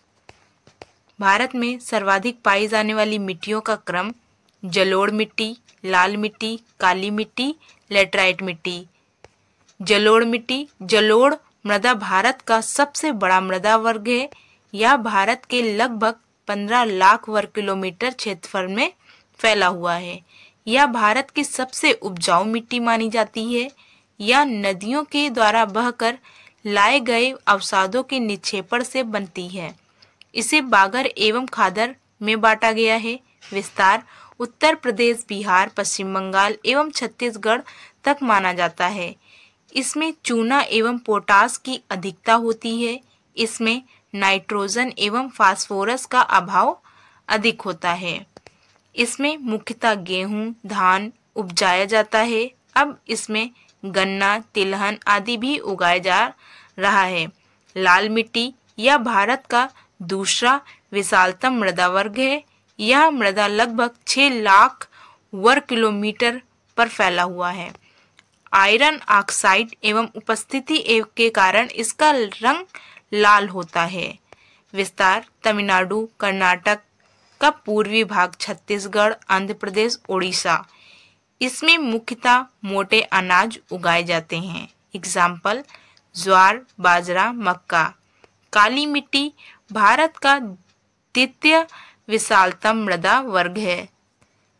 भारत में सर्वाधिक पाई जाने वाली मिट्टियों का क्रम जलोढ़ मिट्टी, लाल मिट्टी, काली मिट्टी, लेटराइट मिट्टी। जलोढ़ मिट्टी जलोढ़ मृदा भारत का सबसे बड़ा मृदा वर्ग है। यह भारत के लगभग 15 लाख वर्ग किलोमीटर क्षेत्रफल में फैला हुआ है। यह भारत की सबसे उपजाऊ मिट्टी मानी जाती है। यह नदियों के द्वारा बहकर लाए गए अवसादों के निक्षेपण से बनती है। इसे बागर एवं खादर में बांटा गया है। विस्तार उत्तर प्रदेश, बिहार, पश्चिम बंगाल एवं छत्तीसगढ़ तक माना जाता है। इसमें चूना एवं पोटास की अधिकता होती है। इसमें नाइट्रोजन एवं फास्फोरस का अभाव अधिक होता है। इसमें मुख्यतः गेहूं, धान उपजाया जाता है। अब इसमें गन्ना, तिलहन आदि भी उगाया जा रहा है। लाल मिट्टी यह भारत का दूसरा विशालतम मृदा वर्ग है। यह मृदा लगभग 6 लाख वर्ग किलोमीटर पर फैला हुआ है। आयरन ऑक्साइड एवं उपस्थिति के कारण इसका रंग लाल होता है। विस्तार तमिलनाडु, कर्नाटक का पूर्वी भाग, छत्तीसगढ़, आंध्र प्रदेश, ओडिशा। इसमें मुख्यतः मोटे अनाज उगाए जाते हैं। एग्जाम्पल ज्वार, बाजरा, मक्का। काली मिट्टी भारत का द्वितीय विशालतम मृदा वर्ग है।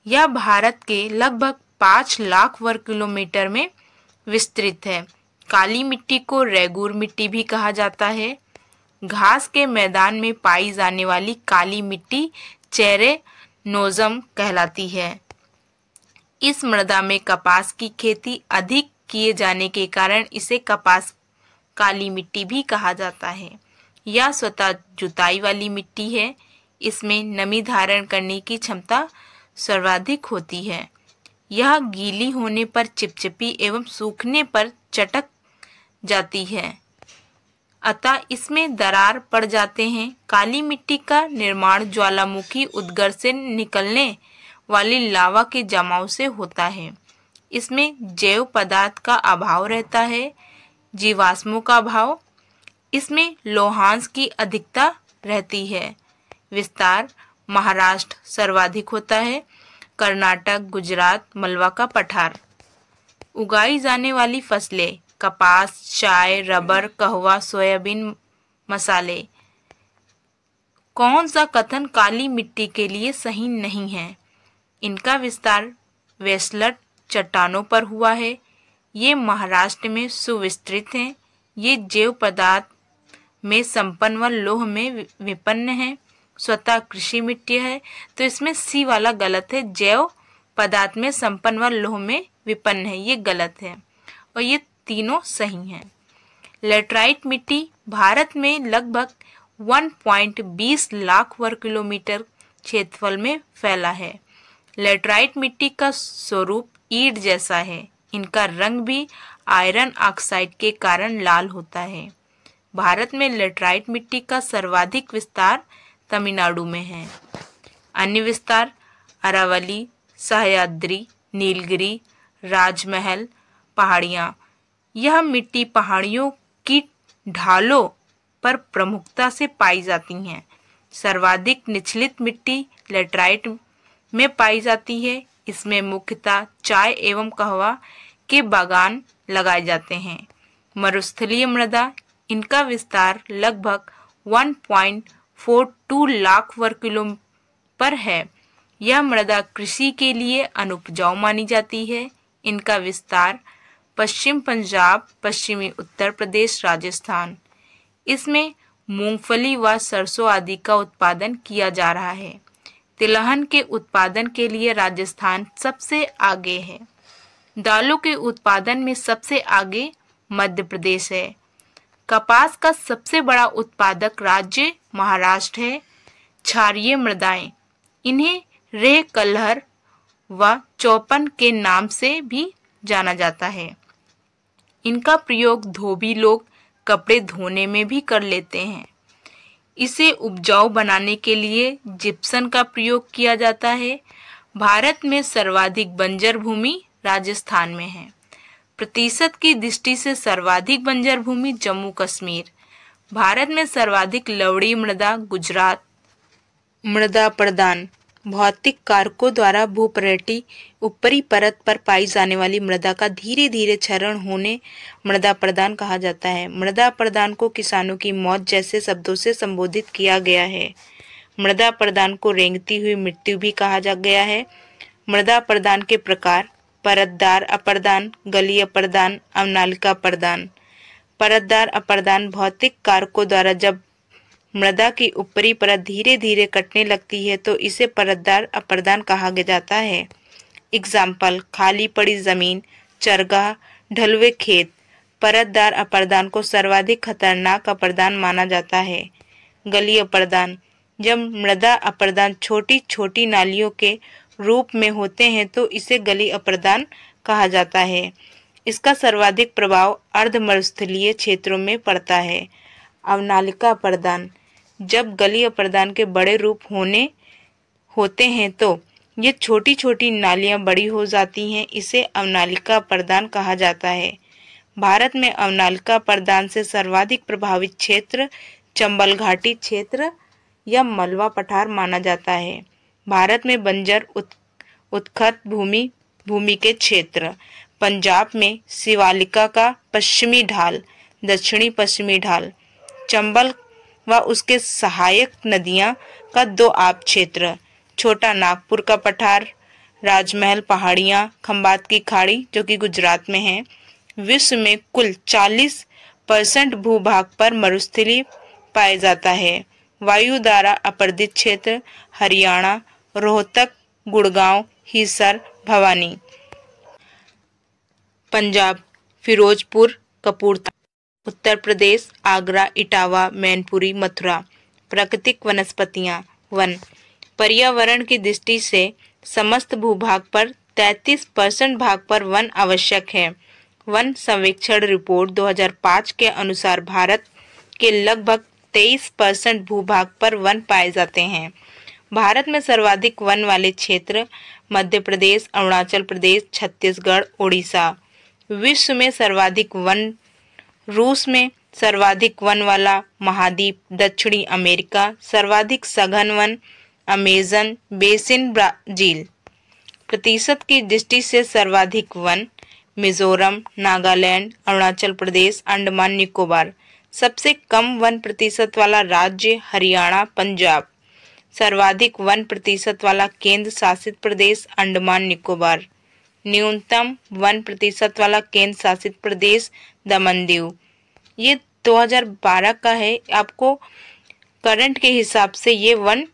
यह भारत के लगभग 5 लाख वर्ग किलोमीटर में विस्तृत है। काली मिट्टी को रेगूर मिट्टी भी कहा जाता है। घास के मैदान में पाई जाने वाली काली मिट्टी चेरेनोजम कहलाती है। इस मृदा में कपास की खेती अधिक किए जाने के कारण इसे कपास काली मिट्टी भी कहा जाता है। यह स्वतः जुताई वाली मिट्टी है। इसमें नमी धारण करने की क्षमता सर्वाधिक होती है। यह गीली होने पर चिपचिपी एवं सूखने पर चटक जाती है, अतः इसमें दरार पड़ जाते हैं। काली मिट्टी का निर्माण ज्वालामुखी उद्गार से निकलने वाली लावा के जमाव से होता है। इसमें जैव पदार्थ का अभाव रहता है, जीवाश्मों का अभाव। इसमें लौहांश की अधिकता रहती है। विस्तार महाराष्ट्र सर्वाधिक होता है। कर्नाटक, गुजरात, मलवा का पठार। उगाई जाने वाली फसलें कपास, चाय, रबर, कहवा, सोयाबीन, मसाले। कौन सा कथन काली मिट्टी के लिए सही नहीं है? इनका विस्तार वेस्टलट चट्टानों पर हुआ है। ये महाराष्ट्र में सुविस्तृत हैं। ये जैव पदार्थ में संपन्न व लोह में विपन्न है। स्वतः कृषि मिट्टी है, तो इसमें सी वाला गलत है। जैव पदार्थ में संपन्न व लोह में विपन्न है, ये गलत है और ये तीनों सही हैं। लेटराइट मिट्टी भारत में लगभग 1.20 लाख वर्ग किलोमीटर क्षेत्रफल में फैला है। लेटराइट मिट्टी का स्वरूप ईंट जैसा है। इनका रंग भी आयरन ऑक्साइड के कारण लाल होता है। भारत में लेटराइट मिट्टी का सर्वाधिक विस्तार तमिलनाडु में है। अन्य विस्तार अरावली, सह्याद्री, नीलगिरी, राजमहल पहाड़ियाँ। यह मिट्टी पहाड़ियों की ढालों पर प्रमुखता से पाई जाती हैं। सर्वाधिक निचलित मिट्टी लेटराइट में पाई जाती है। इसमें मुख्यतः चाय एवं कहवा के बागान लगाए जाते हैं। मरुस्थलीय मृदा, इनका विस्तार लगभग 1.42 लाख वर्ग किलोमीटर पर है। यह मृदा कृषि के लिए अनुपजाऊ मानी जाती है। इनका विस्तार पश्चिम पंजाब, पश्चिमी उत्तर प्रदेश, राजस्थान। इसमें मूंगफली व सरसों आदि का उत्पादन किया जा रहा है। तिलहन के उत्पादन के लिए राजस्थान सबसे आगे है। दालों के उत्पादन में सबसे आगे मध्य प्रदेश है। कपास का सबसे बड़ा उत्पादक राज्य महाराष्ट्र है। क्षारीय मृदाएं, इन्हें रेह कलहर व चौपन के नाम से भी जाना जाता है। इनका प्रयोग धोबी लोग कपड़े धोने में भी कर लेते हैं। इसे उपजाऊ बनाने के लिए जिप्सम का प्रयोग किया जाता है। भारत में सर्वाधिक बंजर भूमि राजस्थान में है। प्रतिशत की दृष्टि से सर्वाधिक बंजर भूमि जम्मू कश्मीर। भारत में सर्वाधिक लवणीय मृदा गुजरात। मृदा प्रदान, भौतिक कारकों द्वारा भूपर्यटी ऊपरी परत पर पाई जाने वाली मृदा का धीरे धीरे क्षरण होने मृदा प्रदान कहा जाता है। मृदा प्रदान को किसानों की मौत जैसे शब्दों से संबोधित किया गया है। मृदा प्रदान को रेंगती हुई मृत्यु भी कहा जा गया है। मृदा प्रदान के प्रकार परतदार अप्रदान, गलीय अप्रदान, अवनालिका प्रदान। परतदार अप्रदान भौतिक कारकों द्वारा जब मृदा की ऊपरी परत धीरे धीरे कटने लगती है तो इसे परतदार अप्रदान कहा जाता है। एग्जाम्पल, खाली पड़ी जमीन, चरगाह, ढलुए खेत। परतदार अप्रदान को सर्वाधिक खतरनाक अप्रदान माना जाता है। गलीय अप्रदान, जब मृदा अप्रदान छोटी छोटी नालियों के रूप में होते हैं तो इसे गलीय अप्रदान कहा जाता है। इसका सर्वाधिक प्रभाव अर्ध मरुस्थलीय क्षेत्रों में पड़ता है। अवनालिका अप्रदान, जब गलीय अप्रदान के बड़े रूप होते हैं तो ये छोटी छोटी नालियां बड़ी हो जाती हैं। इसे अवनालिका अप्रदान कहा जाता है। भारत में अवनालिका अप्रदान से सर्वाधिक प्रभावित क्षेत्र चंबल घाटी क्षेत्र या मलवा पठार माना जाता है। भारत में बंजर उत्खत भूमि के क्षेत्र। पंजाब में शिवालिका का पश्चिमी ढाल, दक्षिणी पश्चिमी ढाल, चंबल व उसके सहायक नदियां का दोआब क्षेत्र, छोटा नागपुर का पठार, राजमहल पहाड़ियां, खंबात की खाड़ी जो कि गुजरात में है। विश्व में कुल 40% भूभाग पर मरुस्थलीय पाया जाता है। वायु द्वारा अपर्दित क्षेत्र हरियाणा, रोहतक, गुड़गांव, हिसार, भवानी। पंजाब फिरोजपुर, कपूरथला। उत्तर प्रदेश आगरा, इटावा, मैनपुरी, मथुरा। प्राकृतिक वनस्पतियां, वन। पर्यावरण की दृष्टि से समस्त भूभाग पर 33% भाग पर वन आवश्यक है। वन सर्वेक्षण रिपोर्ट 2005 के अनुसार भारत के लगभग 23% भूभाग पर वन पाए जाते हैं। भारत में सर्वाधिक वन वाले क्षेत्र मध्य प्रदेश, अरुणाचल प्रदेश, छत्तीसगढ़, ओडिशा। विश्व में सर्वाधिक वन, रूस में सर्वाधिक वन वाला महाद्वीप दक्षिणी अमेरिका, सर्वाधिक सघन वन अमेजन बेसिन ब्राजील। प्रतिशत की दृष्टि से सर्वाधिक वन मिजोरम, नागालैंड, अरुणाचल प्रदेश, अंडमान निकोबार। सबसे कम वन प्रतिशत वाला राज्य हरियाणा, पंजाब। सर्वाधिक वन प्रतिशत वाला केंद्र शासित प्रदेश अंडमान निकोबार। न्यूनतम वन प्रतिशत वाला केंद्र शासित प्रदेश दमन दीव। ये 2012 का है। आपको करंट के हिसाब से ये वन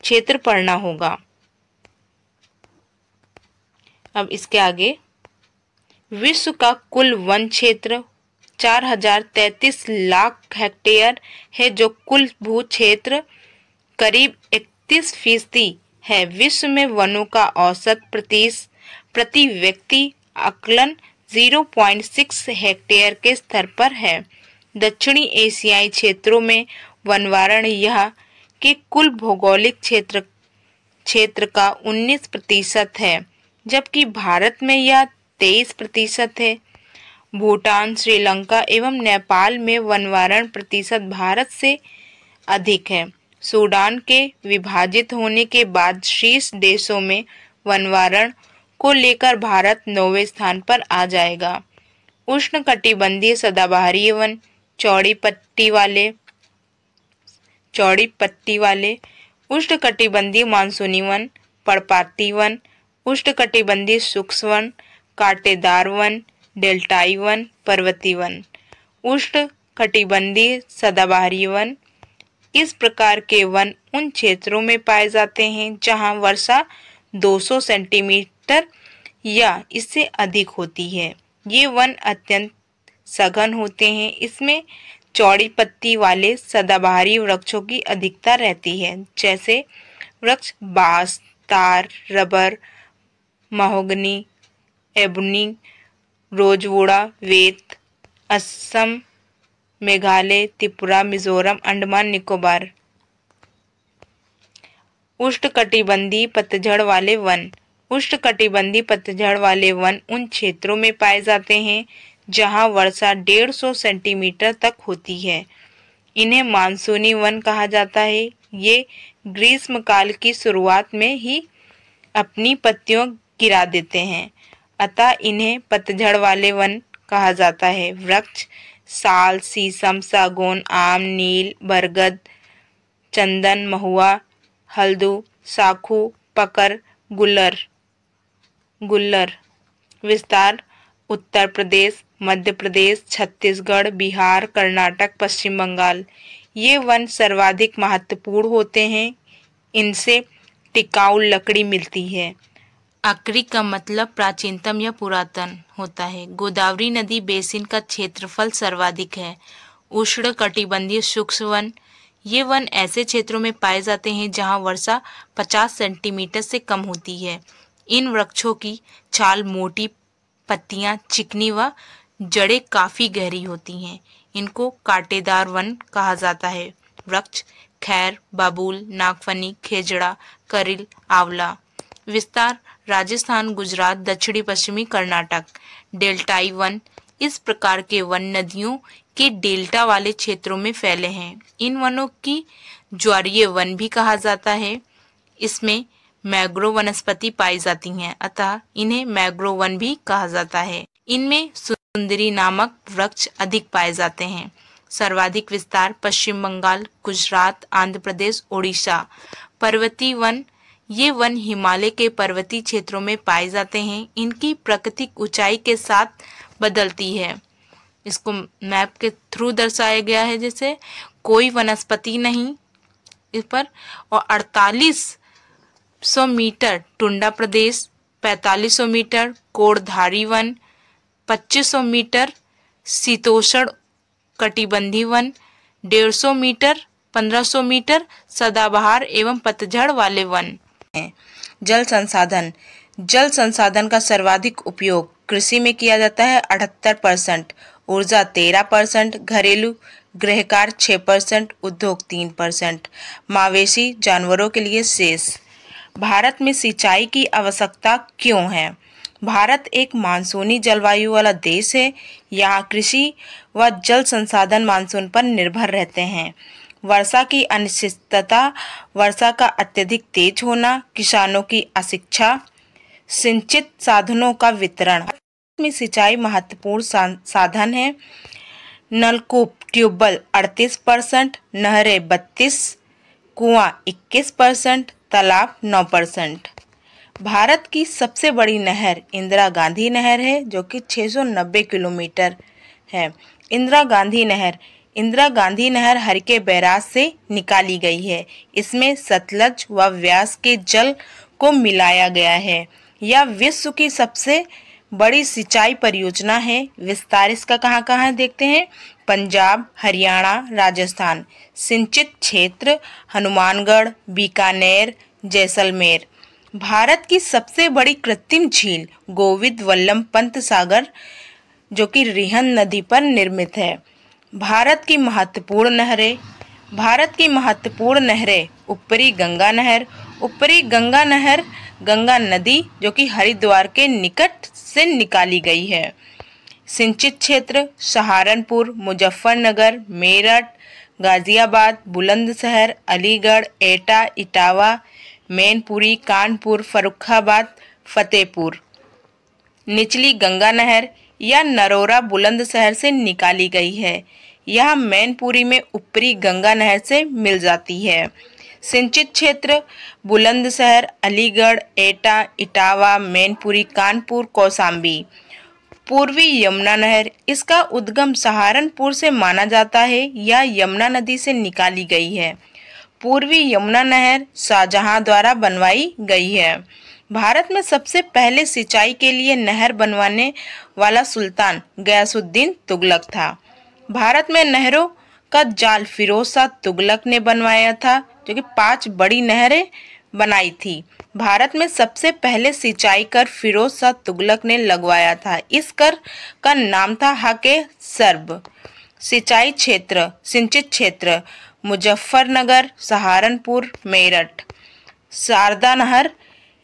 क्षेत्र पढ़ना होगा। अब इसके आगे विश्व का कुल वन क्षेत्र 4033 लाख हेक्टेयर है, जो कुल भू क्षेत्र करीब 31% है। विश्व में वनों का औसत प्रति व्यक्ति आकलन 0.6 हेक्टेयर के स्तर पर है। दक्षिणी एशियाई क्षेत्रों में वनवारण यह के कुल भौगोलिक क्षेत्र का 19% है, जबकि भारत में यह 23% है। भूटान, श्रीलंका एवं नेपाल में वनवारण प्रतिशत भारत से अधिक है। सूडान के विभाजित होने के बाद शीर्ष देशों में वनवारण को लेकर भारत 9वें स्थान पर आ जाएगा। उष्णकटिबंधीय सदाबहारी वन, चौड़ी पट्टी वाले उष्णकटिबंधीय मानसूनी वन, पर्णपाती वन, उष्णकटिबंधीय शुष्क वन, कांटेदार वन, डेल्टाई वन, पर्वतीय वन, उष्णकटिबंधीय सदाबहारी वन। इस प्रकार के वन उन क्षेत्रों में पाए जाते हैं जहां वर्षा 200 सेंटीमीटर या इससे अधिक होती है। ये वन अत्यंत सघन होते हैं। इसमें चौड़ी पत्ती वाले सदाबहारी वृक्षों की अधिकता रहती है, जैसे वृक्ष बांस, तार, रबर, महोगनी, एबोनी, रोजवुड़ा, वेत, असम, मेघालय, त्रिपुरा, मिजोरम, अंडमान निकोबार। उष्णकटिबंधीय पतझड़ वाले वन। उष्णकटिबंधीय पतझड़ वाले वन उन क्षेत्रों में पाए जाते हैं जहां वर्षा 150 सेंटीमीटर तक होती है। इन्हें मानसूनी वन कहा जाता है। ये ग्रीष्म काल की शुरुआत में ही अपनी पत्तियों गिरा देते हैं, अतः इन्हें पतझड़ वाले वन कहा जाता है। वृक्ष साल, शीशम, सागौन, आम, नील, बरगद, चंदन, महुआ, हल्दू, साखू, पकर, गुल्लर। विस्तार उत्तर प्रदेश, मध्य प्रदेश, छत्तीसगढ़, बिहार, कर्नाटक, पश्चिम बंगाल। ये वन सर्वाधिक महत्वपूर्ण होते हैं। इनसे टिकाऊ लकड़ी मिलती है। आकरी का मतलब प्राचीनतम या पुरातन होता है। गोदावरी नदी बेसिन का क्षेत्रफल सर्वाधिक है। उष्णकटिबंधीय शुष्क वन। ये वन ऐसे क्षेत्रों में पाए जाते हैं जहां वर्षा 50 सेंटीमीटर से कम होती है। इन वृक्षों की छाल मोटी, पत्तियां चिकनी व जड़ें काफी गहरी होती हैं। इनको कांटेदार वन कहा जाता है। वृक्ष खैर, बाबूल, नागफनी, खेजड़ा, करिल, आंवला। विस्तार राजस्थान, गुजरात, दक्षिणी पश्चिमी कर्नाटक। डेल्टाई वन। इस प्रकार के वन नदियों के डेल्टा वाले क्षेत्रों में फैले हैं। इन वनों की ज्वारीय वन भी कहा जाता है। इसमें मैंग्रोव वनस्पति पाई जाती हैं, अतः इन्हें मैंग्रोव वन भी कहा जाता है। इनमें सुंदरी नामक वृक्ष अधिक पाए जाते हैं। सर्वाधिक विस्तार पश्चिम बंगाल, गुजरात, आंध्र प्रदेश, ओडिशा। पर्वतीय वन। ये वन हिमालय के पर्वतीय क्षेत्रों में पाए जाते हैं। इनकी प्राकृतिक ऊंचाई के साथ बदलती है। इसको मैप के थ्रू दर्शाया गया है, जैसे कोई वनस्पति नहीं इस पर। और 4800 मीटर टुंडा प्रदेश, 4500 मीटर कोड़धारी वन, 2500 मीटर शीतोष्ण कटिबंधीय वन, 150 मीटर 1500 मीटर सदाबहार एवं पतझड़ वाले वन हैं। जल संसाधन का सर्वाधिक उपयोग कृषि में किया जाता है 78%, ऊर्जा 13%, घरेलू गृहकार्य 6%, उद्योग 3%, मवेशी जानवरों के लिए शेष। भारत में सिंचाई की आवश्यकता क्यों है? भारत एक मानसूनी जलवायु वाला देश है। यहाँ कृषि व जल संसाधन मानसून पर निर्भर रहते हैं। वर्षा की अनिश्चितता, वर्षा का अत्यधिक तेज होना, किसानों की अशिक्षा, सिंचित साधनों का वितरण में सिंचाई महत्वपूर्ण साधन है। नलकूप ट्यूबवेल 38%, नहरें 32%, कुआं 21%, तालाब 9%। भारत की सबसे बड़ी नहर इंदिरा गांधी नहर है, जो कि 690 किलोमीटर है। इंदिरा गांधी नहर हरके बैराज से निकाली गई है। इसमें सतलज व व्यास के जल को मिलाया गया है। यह विश्व की सबसे बड़ी सिंचाई परियोजना है? विस्तार इसका कहाँ कहाँ है देखते हैं। पंजाब, हरियाणा, राजस्थान। सिंचित क्षेत्र हनुमानगढ़, बीकानेर, जैसलमेर। भारत की सबसे बड़ी कृत्रिम झील गोविंद वल्लभ पंत सागर जो कि रिहंद नदी पर निर्मित है। भारत की महत्वपूर्ण नहरें ऊपरी गंगा नहर, गंगा नदी जो कि हरिद्वार के निकट से निकाली गई है। सिंचित क्षेत्र सहारनपुर, मुजफ्फरनगर, मेरठ, गाजियाबाद, बुलंदशहर, अलीगढ़, एटा, इटावा, मैनपुरी, कानपुर, फर्रुखाबाद, फतेहपुर। निचली गंगा नहर या नरोरा बुलंदशहर से निकाली गई है। यह मैनपुरी में ऊपरी गंगा नहर से मिल जाती है। सिंचित क्षेत्र बुलंदशहर, अलीगढ़, एटा, इटावा, मैनपुरी, कानपुर, कौशाम्बी। पूर्वी यमुना नहर, इसका उद्गम सहारनपुर से माना जाता है या यमुना नदी से निकाली गई है। पूर्वी यमुना नहर शाहजहां द्वारा बनवाई गई है। भारत में सबसे पहले सिंचाई के लिए नहर बनवाने वाला सुल्तान गयासुद्दीन तुगलक था। भारत में नहरों का जाल फिरोज शाह तुगलक ने बनवाया था जो कि 5 बड़ी नहरें बनाई थी। भारत में सबसे पहले सिंचाई कर फिरोज शाह तुगलक ने लगवाया था। इस कर का नाम था हक़ सर्ब। सिंचित क्षेत्र मुजफ्फरनगर, सहारनपुर, मेरठ। शारदा नहर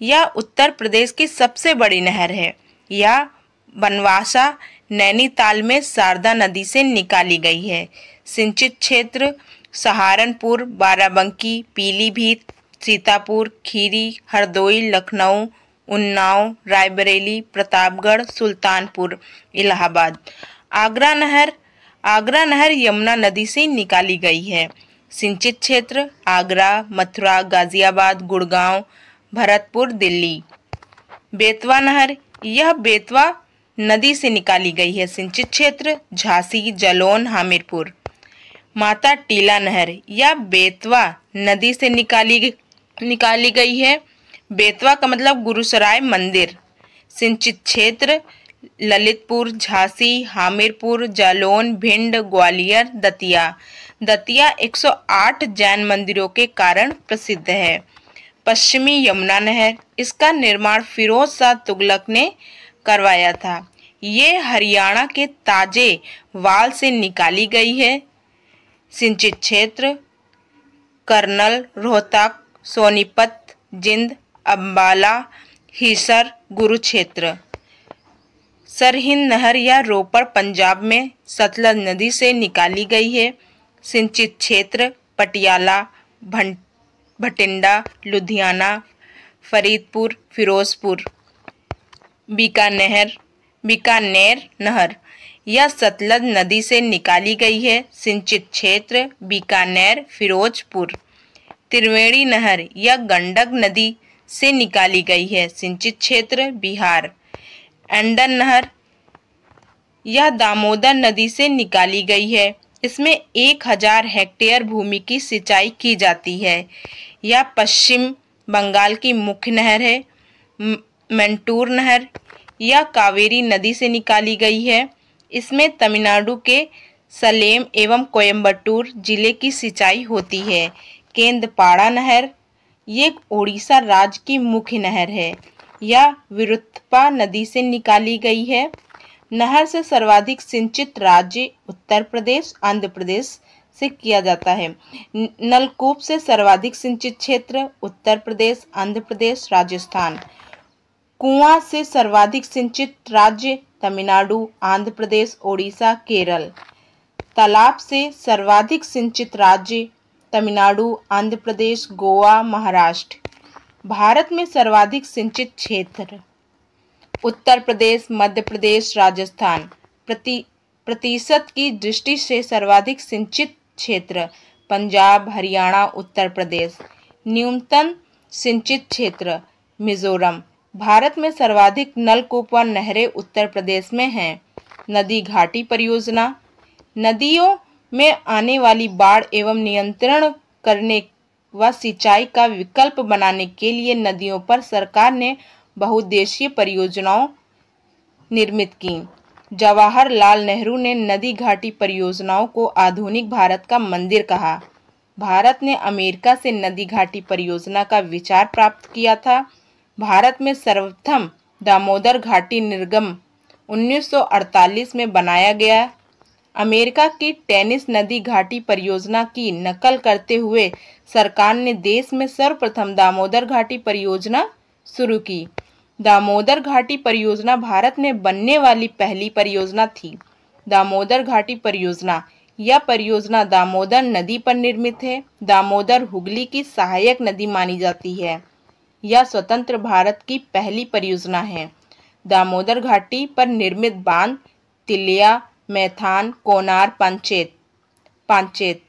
यह उत्तर प्रदेश की सबसे बड़ी नहर है। यह बनवासा नैनीताल में शारदा नदी से निकाली गई है। सिंचित क्षेत्र सहारनपुर, बाराबंकी, पीलीभीत, सीतापुर, खीरी, हरदोई, लखनऊ, उन्नाव, रायबरेली, प्रतापगढ़, सुल्तानपुर, इलाहाबाद। आगरा नहर यमुना नदी से निकाली गई है। सिंचित क्षेत्र आगरा, मथुरा, गाजियाबाद, गुड़गांव, भरतपुर, दिल्ली। बेतवा नहर यह बेतवा नदी से निकाली गई है। सिंचित क्षेत्र झांसी, जलौन, हमीरपुर। माता टीला नहर यह बेतवा नदी से निकाली गई है। बेतवा का मतलब गुरुसराय मंदिर। सिंचित क्षेत्र ललितपुर, झांसी, हमीरपुर, जालौन, भिंड, ग्वालियर, दतिया 108 जैन मंदिरों के कारण प्रसिद्ध है। पश्चिमी यमुना नहर, इसका निर्माण फिरोज शाह तुगलक ने करवाया था। ये हरियाणा के ताजे वाल से निकाली गई है। सिंचित क्षेत्र करनल, रोहतक, सोनीपत, जिंद, अंबाला, हिसार, कुरुक्षेत्र। सरहिंद नहर या रोपड़ पंजाब में सतलज नदी से निकाली गई है। सिंचित क्षेत्र पटियाला, भटिंडा, लुधियाना, फरीदपुर, फिरोजपुर। बीकानेर नहर यह सतलज नदी से निकाली गई है। सिंचित क्षेत्र बीकानेर, फिरोजपुर। त्रिवेणी नहर यह गंडक नदी से निकाली गई है। सिंचित क्षेत्र बिहार। एंडन नहर यह दामोदर नदी से निकाली गई है। इसमें 1000 हेक्टेयर भूमि की सिंचाई की जाती है। यह पश्चिम बंगाल की मुख्य नहर है। मंटूर नहर यह कावेरी नदी से निकाली गई है। इसमें तमिलनाडु के सलेम एवं कोयम्बटूर जिले की सिंचाई होती है। केंद्रपाड़ा नहर ये ओडिशा राज्य की मुख्य नहर है। यह विरुत्पा नदी से निकाली गई है। नहर से सर्वाधिक सिंचित राज्य उत्तर प्रदेश, आंध्र प्रदेश से किया जाता है। नलकूप से सर्वाधिक सिंचित क्षेत्र उत्तर प्रदेश, आंध्र प्रदेश, राजस्थान। कुआं से सर्वाधिक सिंचित राज्य तमिलनाडु, आंध्र प्रदेश, ओडिशा, केरल। तालाब से सर्वाधिक सिंचित राज्य तमिलनाडु, आंध्र प्रदेश, गोवा, महाराष्ट्र। भारत में सर्वाधिक सिंचित क्षेत्र उत्तर प्रदेश, मध्य प्रदेश, राजस्थान। प्रतिशत की दृष्टि से सर्वाधिक सिंचित क्षेत्र पंजाब, हरियाणा, उत्तर प्रदेश। न्यूनतम सिंचित क्षेत्र मिजोरम। भारत में सर्वाधिक नलकूप व नहरें उत्तर प्रदेश में हैं। नदी घाटी परियोजना नदियों में आने वाली बाढ़ एवं नियंत्रण करने व सिंचाई का विकल्प बनाने के लिए नदियों पर सरकार ने बहुउद्देशीय परियोजनाओं निर्मित की। जवाहरलाल नेहरू ने नदी घाटी परियोजनाओं को आधुनिक भारत का मंदिर कहा। भारत ने अमेरिका से नदी घाटी परियोजना का विचार प्राप्त किया था। भारत में सर्वप्रथम दामोदर घाटी निर्गम 1948 में बनाया गया। अमेरिका की टेनिस नदी घाटी परियोजना की नकल करते हुए सरकार ने देश में सर्वप्रथम दामोदर घाटी परियोजना शुरू की। दामोदर घाटी परियोजना भारत में बनने वाली पहली परियोजना थी। दामोदर घाटी परियोजना, यह परियोजना दामोदर नदी पर निर्मित है। दामोदर हुगली की सहायक नदी मानी जाती है। यह स्वतंत्र भारत की पहली परियोजना है। दामोदर घाटी पर निर्मित बांध तिलिया, मैथान, कोनार, पांचेत।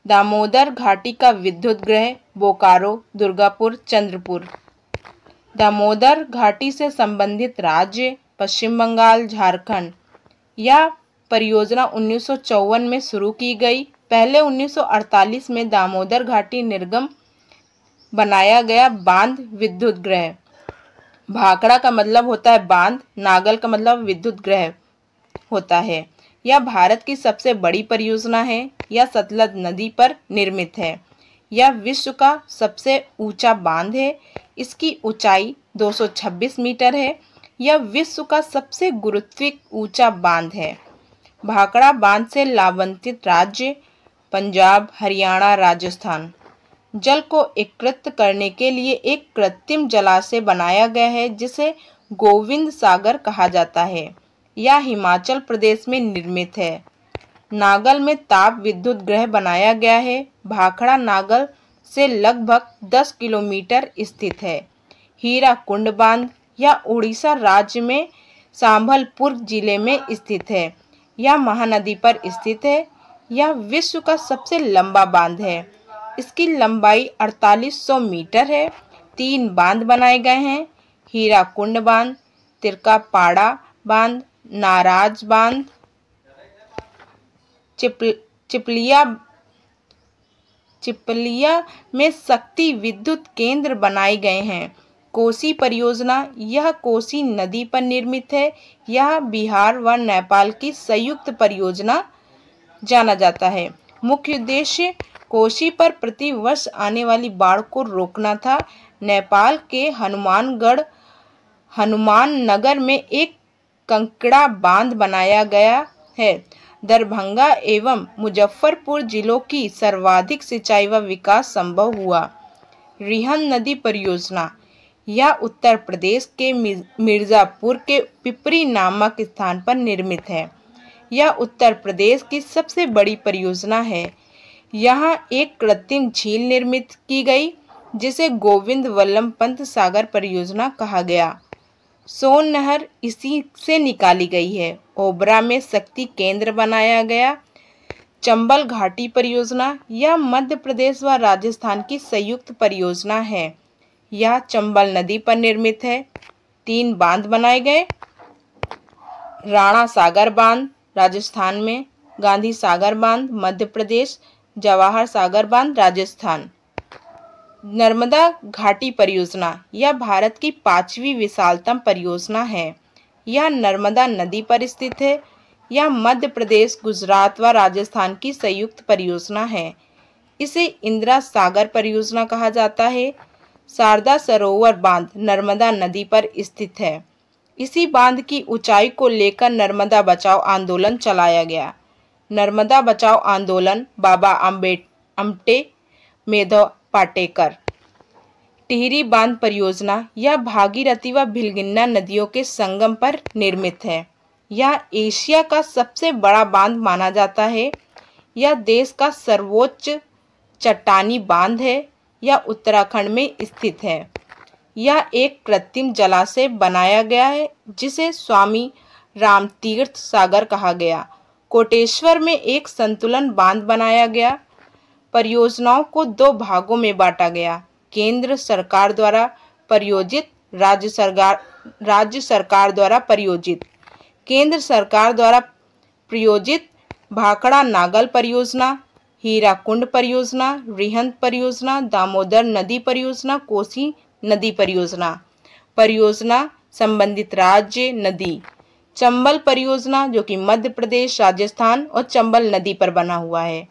दामोदर घाटी का विद्युत ग्रह बोकारो, दुर्गापुर, चंद्रपुर। दामोदर घाटी से संबंधित राज्य पश्चिम बंगाल, झारखंड। यह परियोजना 1954 में शुरू की गई। पहले 1948 में दामोदर घाटी निर्गम बनाया गया बांध विद्युत ग्रह। भाखड़ा का मतलब होता है बांध, नागल का मतलब विद्युत ग्रह होता है। यह भारत की सबसे बड़ी परियोजना है। यह सतलज नदी पर निर्मित है। यह विश्व का सबसे ऊंचा बांध है। इसकी ऊंचाई 226 मीटर है। यह विश्व का सबसे गुरुत्विक ऊंचा बांध है। भाखड़ा बांध से लाभान्वित राज्य पंजाब, हरियाणा, राजस्थान। जल को एकत्रित करने के लिए एक कृत्रिम जलाशय बनाया गया है जिसे गोविंद सागर कहा जाता है। यह हिमाचल प्रदेश में निर्मित है। नागल में ताप विद्युत ग्रह बनाया गया है। भाखड़ा नागल से लगभग 10 किलोमीटर स्थित है। हीराकुंड बांध, यह उड़ीसा राज्य में संबलपुर जिले में स्थित है। यह महानदी पर स्थित है। यह विश्व का सबसे लंबा बांध है। इसकी लंबाई 4800 मीटर है। 3 बांध बनाए गए हैं: हीराकुंड बांध, तिरकापाड़ा बांध, नाराज बांध। चिपलिया में शक्ति विद्युत केंद्र बनाए गए हैं। कोसी परियोजना, यह कोसी नदी पर निर्मित है। यह बिहार व नेपाल की संयुक्त परियोजना जाना जाता है। मुख्य उद्देश्य कोसी पर प्रति वर्ष आने वाली बाढ़ को रोकना था। नेपाल के हनुमाननगर में एक कंकड़ा बांध बनाया गया है। दरभंगा एवं मुजफ्फरपुर जिलों की सर्वाधिक सिंचाई व विकास संभव हुआ। रिहंद नदी परियोजना, यह उत्तर प्रदेश के मिर्जापुर के पिपरी नामक स्थान पर निर्मित है। यह उत्तर प्रदेश की सबसे बड़ी परियोजना है। यहाँ एक कृत्रिम झील निर्मित की गई जिसे गोविंद वल्लभ पंत सागर परियोजना कहा गया। सोन नहर इसी से निकाली गई है। ओबरा में शक्ति केंद्र बनाया गया। चंबल घाटी परियोजना, यह मध्य प्रदेश व राजस्थान की संयुक्त परियोजना है। यह चंबल नदी पर निर्मित है। 3 बांध बनाए गए: राणा सागर बांध राजस्थान में, गांधी सागर बांध मध्य प्रदेश, जवाहर सागर बांध राजस्थान। नर्मदा घाटी परियोजना, यह भारत की 5वीं विशालतम परियोजना है। यह नर्मदा नदी पर स्थित है। यह मध्य प्रदेश, गुजरात व राजस्थान की संयुक्त परियोजना है। इसे इंदिरा सागर परियोजना कहा जाता है। शारदा सरोवर बांध नर्मदा नदी पर स्थित है। इसी बांध की ऊंचाई को लेकर नर्मदा बचाओ आंदोलन चलाया गया। नर्मदा बचाओ आंदोलन बाबा आमटे मेधव पाटेकर। टिहरी बांध परियोजना, यह भागीरथी व भिलगिन्ना नदियों के संगम पर निर्मित है। यह एशिया का सबसे बड़ा बांध माना जाता है। यह देश का सर्वोच्च चट्टानी बांध है। यह उत्तराखंड में स्थित है। यह एक कृत्रिम जलाशय बनाया गया है जिसे स्वामी रामतीर्थ सागर कहा गया। कोटेश्वर में एक संतुलन बांध बनाया गया। परियोजनाओं को 2 भागों में बांटा गया: केंद्र सरकार द्वारा प्रायोजित, राज्य सरकार द्वारा प्रायोजित। केंद्र सरकार द्वारा प्रायोजित भाखड़ा नागल परियोजना, हीराकुंड परियोजना, रिहंद परियोजना, दामोदर नदी परियोजना, कोसी नदी परियोजना। परियोजना संबंधित राज्य नदी चंबल परियोजना जो कि मध्य प्रदेश, राजस्थान और चंबल नदी पर बना हुआ है।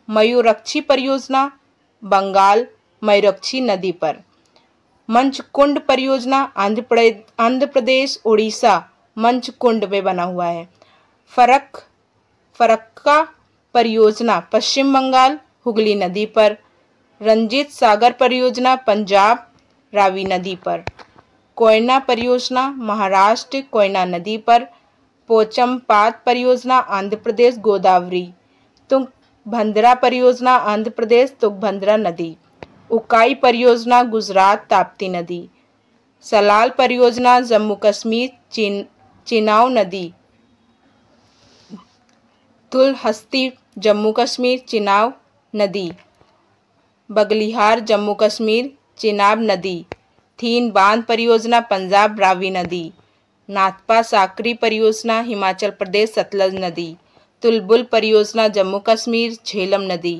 मयूरक्षी परियोजना बंगाल मयूरक्षी नदी पर। मंचकुंड परियोजना आंध्र प्रदेश, उड़ीसा मंचकुंड में बना हुआ है। फरक्का परियोजना पश्चिम बंगाल हुगली नदी पर। रंजीत सागर परियोजना पंजाब रावी नदी पर। कोयना परियोजना महाराष्ट्र कोयना नदी पर। पोचमपात परियोजना आंध्र प्रदेश गोदावरी। तुंगभद्रा परियोजना आंध्र प्रदेश तुंगभद्रा नदी। उकाई परियोजना गुजरात ताप्ती नदी। सलाल परियोजना जम्मू कश्मीर चिनाब नदी। दुलहस्ती जम्मू कश्मीर चिनाब नदी। बगलिहार जम्मू कश्मीर चिनाब नदी। थीन बांध परियोजना पंजाब रावी नदी। नाथपा साकरी परियोजना हिमाचल प्रदेश सतलज नदी। तुलबुल परियोजना जम्मू कश्मीर झेलम नदी।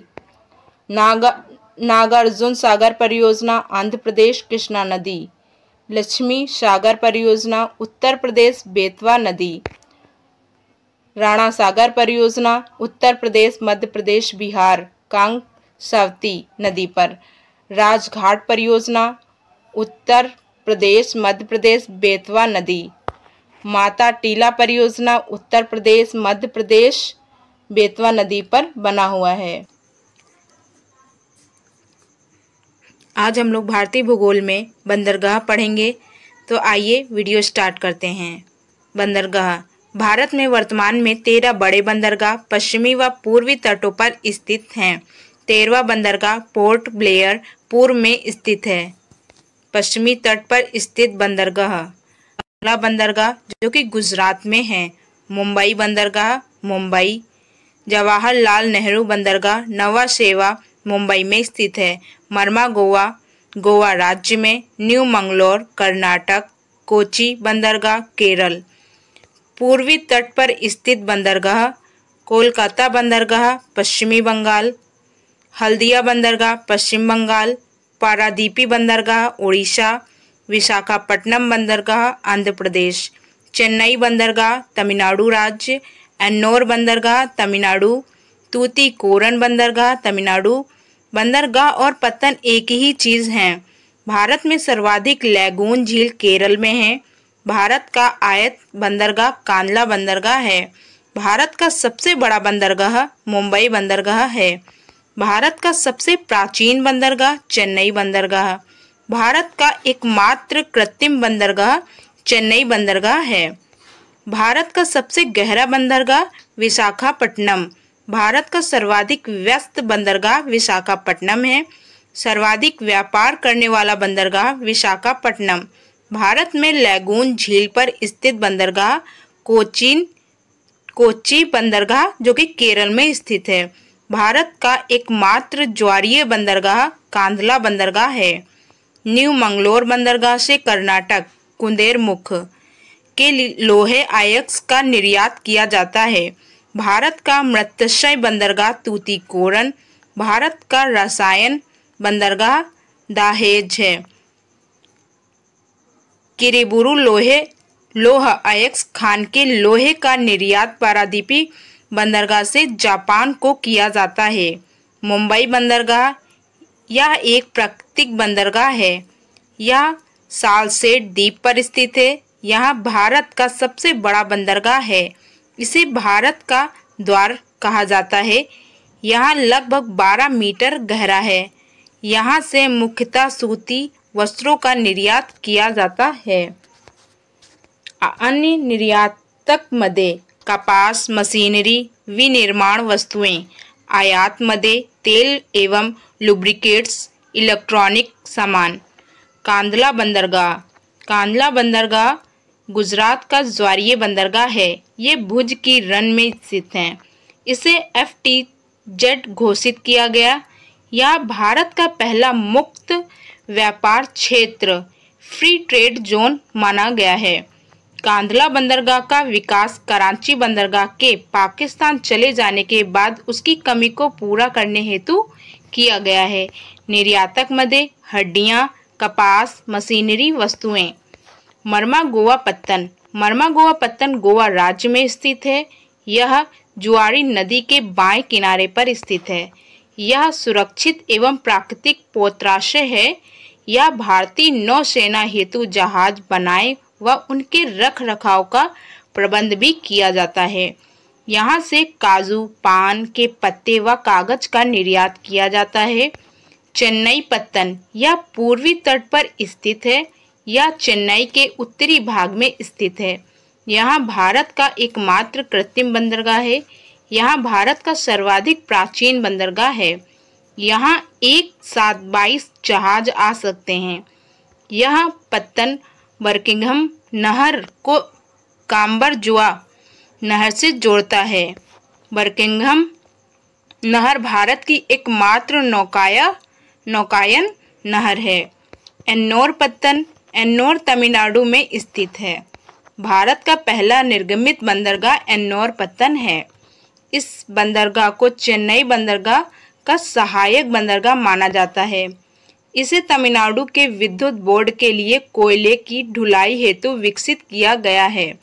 नागार्जुन सागर परियोजना आंध्र प्रदेश कृष्णा नदी। लक्ष्मी सागर परियोजना उत्तर प्रदेश बेतवा नदी। राणा सागर परियोजना उत्तर प्रदेश मध्य प्रदेश बिहार कांगसावती नदी पर। राजघाट परियोजना उत्तर प्रदेश मध्य प्रदेश बेतवा नदी। माता टीला परियोजना उत्तर प्रदेश मध्य प्रदेश बेतवा नदी पर बना हुआ है। आज हम लोग भारतीय भूगोल में बंदरगाह पढ़ेंगे, तो आइए वीडियो स्टार्ट करते हैं। बंदरगाह भारत में वर्तमान में 13 बड़े बंदरगाह पश्चिमी व पूर्वी तटों पर स्थित हैं। 13वां बंदरगाह पोर्ट ब्लेयर पूर्व में स्थित है। पश्चिमी तट पर स्थित बंदरगाह। अगला बंदरगाह जो कि गुजरात में है। मुंबई बंदरगाह मुंबई। जवाहरलाल नेहरू बंदरगाह नवा शेवा मुंबई में स्थित है। मरमा गोवा गोवा राज्य में। न्यू मंगलोर कर्नाटक। कोची बंदरगाह केरल। पूर्वी तट पर स्थित बंदरगाह कोलकाता बंदरगाह पश्चिमी बंगाल। हल्दिया बंदरगाह पश्चिम बंगाल। पारादीपी बंदरगाह उड़ीसा। विशाखापट्टनम बंदरगाह आंध्र प्रदेश। चेन्नई बंदरगाह तमिलनाडु राज्य। एन्नोर बंदरगाह तमिलनाडु। तूतीकोरन बंदरगाह तमिलनाडु। बंदरगाह और पत्तन एक ही चीज़ हैं। भारत में सर्वाधिक लैगून झील केरल में है। भारत का आयत बंदरगाह कांदला बंदरगाह है। भारत का सबसे बड़ा बंदरगाह मुंबई बंदरगाह है। भारत का सबसे प्राचीन बंदरगाह चेन्नई बंदरगाह। भारत का एकमात्र कृत्रिम बंदरगाह चेन्नई बंदरगाह है। भारत का सबसे गहरा बंदरगाह विशाखापट्टनम। भारत का सर्वाधिक व्यस्त बंदरगाह विशाखापट्टनम है। सर्वाधिक व्यापार करने वाला बंदरगाह विशाखापट्टनम। भारत में लैगून झील पर स्थित बंदरगाह कोच्चि बंदरगाह जो कि केरल में स्थित है। भारत का एकमात्र ज्वारीय बंदरगाह कांदला बंदरगाह है। न्यू मंगलोर बंदरगाह से कर्नाटक कुंदेरमुख के लोहे आयस्क का निर्यात किया जाता है। भारत का मत्स्य बंदरगाह तूतीकोरन। भारत का रसायन बंदरगाह दाहेज है। किरीबुरु लोह अयस्क खान के लोहे का निर्यात पारादीपी बंदरगाह से जापान को किया जाता है। मुंबई बंदरगाह यह एक प्राकृतिक बंदरगाह है। यह सालसेट द्वीप पर स्थित है। यह भारत का सबसे बड़ा बंदरगाह है। इसे भारत का द्वार कहा जाता है। यह लगभग 12 मीटर गहरा है। यहाँ से मुख्यतः सूती वस्त्रों का निर्यात किया जाता है। अन्य निर्यातक मध्य कपास, मशीनरी, विनिर्माण वस्तुएं। आयात मध्य तेल एवं लुब्रिकेट्स, इलेक्ट्रॉनिक सामान। कांदला बंदरगाह। कांदला बंदरगाह गुजरात का ज्वारीय बंदरगाह है। ये भुज की रन में स्थित है। इसे FTZ घोषित किया गया। यह भारत का पहला मुक्त व्यापार क्षेत्र फ्री ट्रेड जोन माना गया है। कांदला बंदरगाह का विकास कराची बंदरगाह के पाकिस्तान चले जाने के बाद उसकी कमी को पूरा करने हेतु किया गया है। निर्यातक मध्य हड्डियां, कपास, मशीनरी वस्तुएं। मरमा गोवा पत्तन। मर्मागोवा पत्तन गोवा राज्य में स्थित है। यह जुआरी नदी के बाएं किनारे पर स्थित है। यह सुरक्षित एवं प्राकृतिक पोत्राशय है। यह भारतीय नौसेना हेतु जहाज बनाए व उनके रख रखाव का प्रबंध भी किया जाता है। यहाँ से काजू, पान के पत्ते व कागज का निर्यात किया जाता है। चेन्नई पत्तन यह पूर्वी तट पर स्थित है। यह चेन्नई के उत्तरी भाग में स्थित है। यहाँ भारत का एकमात्र कृत्रिम बंदरगाह है। यहाँ भारत का सर्वाधिक प्राचीन बंदरगाह है। यहाँ एक साथ 22 जहाज आ सकते हैं। यह पत्तन बर्किंघम नहर को काम्बरजुआ नहर से जोड़ता है। बर्किंघम नहर भारत की एकमात्र नौकायन नहर है। एन्नोर पत्तन एन्नोर तमिलनाडु में स्थित है। भारत का पहला निर्गमित बंदरगाह एन्नोर पत्तन है। इस बंदरगाह को चेन्नई बंदरगाह का सहायक बंदरगाह माना जाता है। इसे तमिलनाडु के विद्युत बोर्ड के लिए कोयले की ढुलाई हेतु विकसित किया गया है।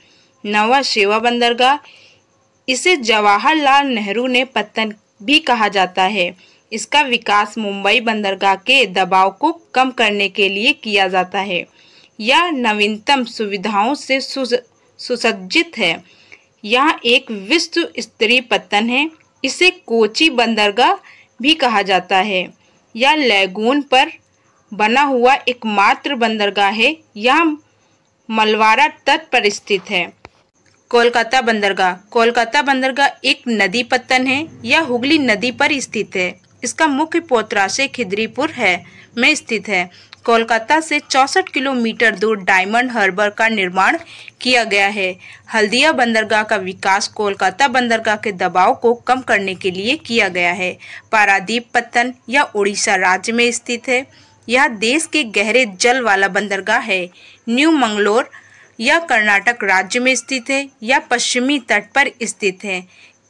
नवा शेवा बंदरगाह इसे जवाहरलाल नेहरू ने पत्तन भी कहा जाता है। इसका विकास मुंबई बंदरगाह के दबाव को कम करने के लिए किया जाता है। यह नवीनतम सुविधाओं से सुसज्जित है। यह एक विश्व स्तरीय पत्तन है। इसे कोची बंदरगाह भी कहा जाता है। यह लैगून पर बना हुआ एकमात्र बंदरगाह है। यह मलवारा तट पर स्थित है। कोलकाता बंदरगाह एक नदी पत्तन है। यह हुगली नदी पर स्थित है। इसका मुख्य पोत्राशय खिदरीपुर में स्थित है। कोलकाता से 64 किलोमीटर दूर डायमंड हार्बर का निर्माण किया गया है। हल्दिया बंदरगाह का विकास कोलकाता बंदरगाह के दबाव को कम करने के लिए किया गया है। पारादीप पत्तन यह उड़ीसा राज्य में स्थित है। यह देश के गहरे जल वाला बंदरगाह है। न्यू मंगलोर यह कर्नाटक राज्य में स्थित है। यह पश्चिमी तट पर स्थित है।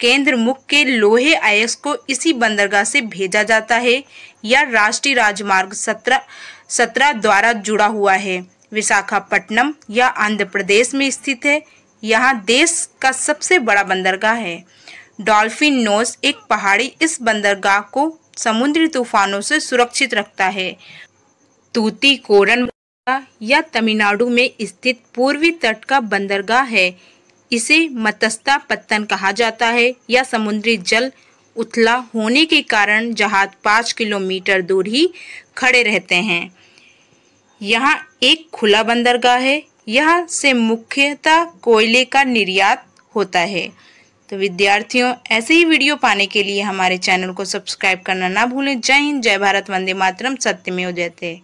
केंद्र मुख्य लोहे अयस्क को इसी बंदरगाह से भेजा जाता है। यह राष्ट्रीय राजमार्ग 17 द्वारा जुड़ा हुआ है। विशाखापट्टनम यह आंध्र प्रदेश में स्थित है। यहाँ देश का सबसे बड़ा बंदरगाह है। डॉल्फिन नोज एक पहाड़ी इस बंदरगाह को समुद्री तूफानों से सुरक्षित रखता है। तूतीकोरन यह तमिलनाडु में स्थित पूर्वी तट का बंदरगाह है। इसे मतस्ता पत्तन कहा जाता है। यह समुद्री जल उथला होने के कारण जहाज 5 किलोमीटर दूर ही खड़े रहते हैं। यहाँ एक खुला बंदरगाह है। यह से मुख्यतः कोयले का निर्यात होता है। तो विद्यार्थियों, ऐसे ही वीडियो पाने के लिए हमारे चैनल को सब्सक्राइब करना ना भूलें। जय हिंद, जय भारत, वंदे मातरम, सत्यमेव जयते।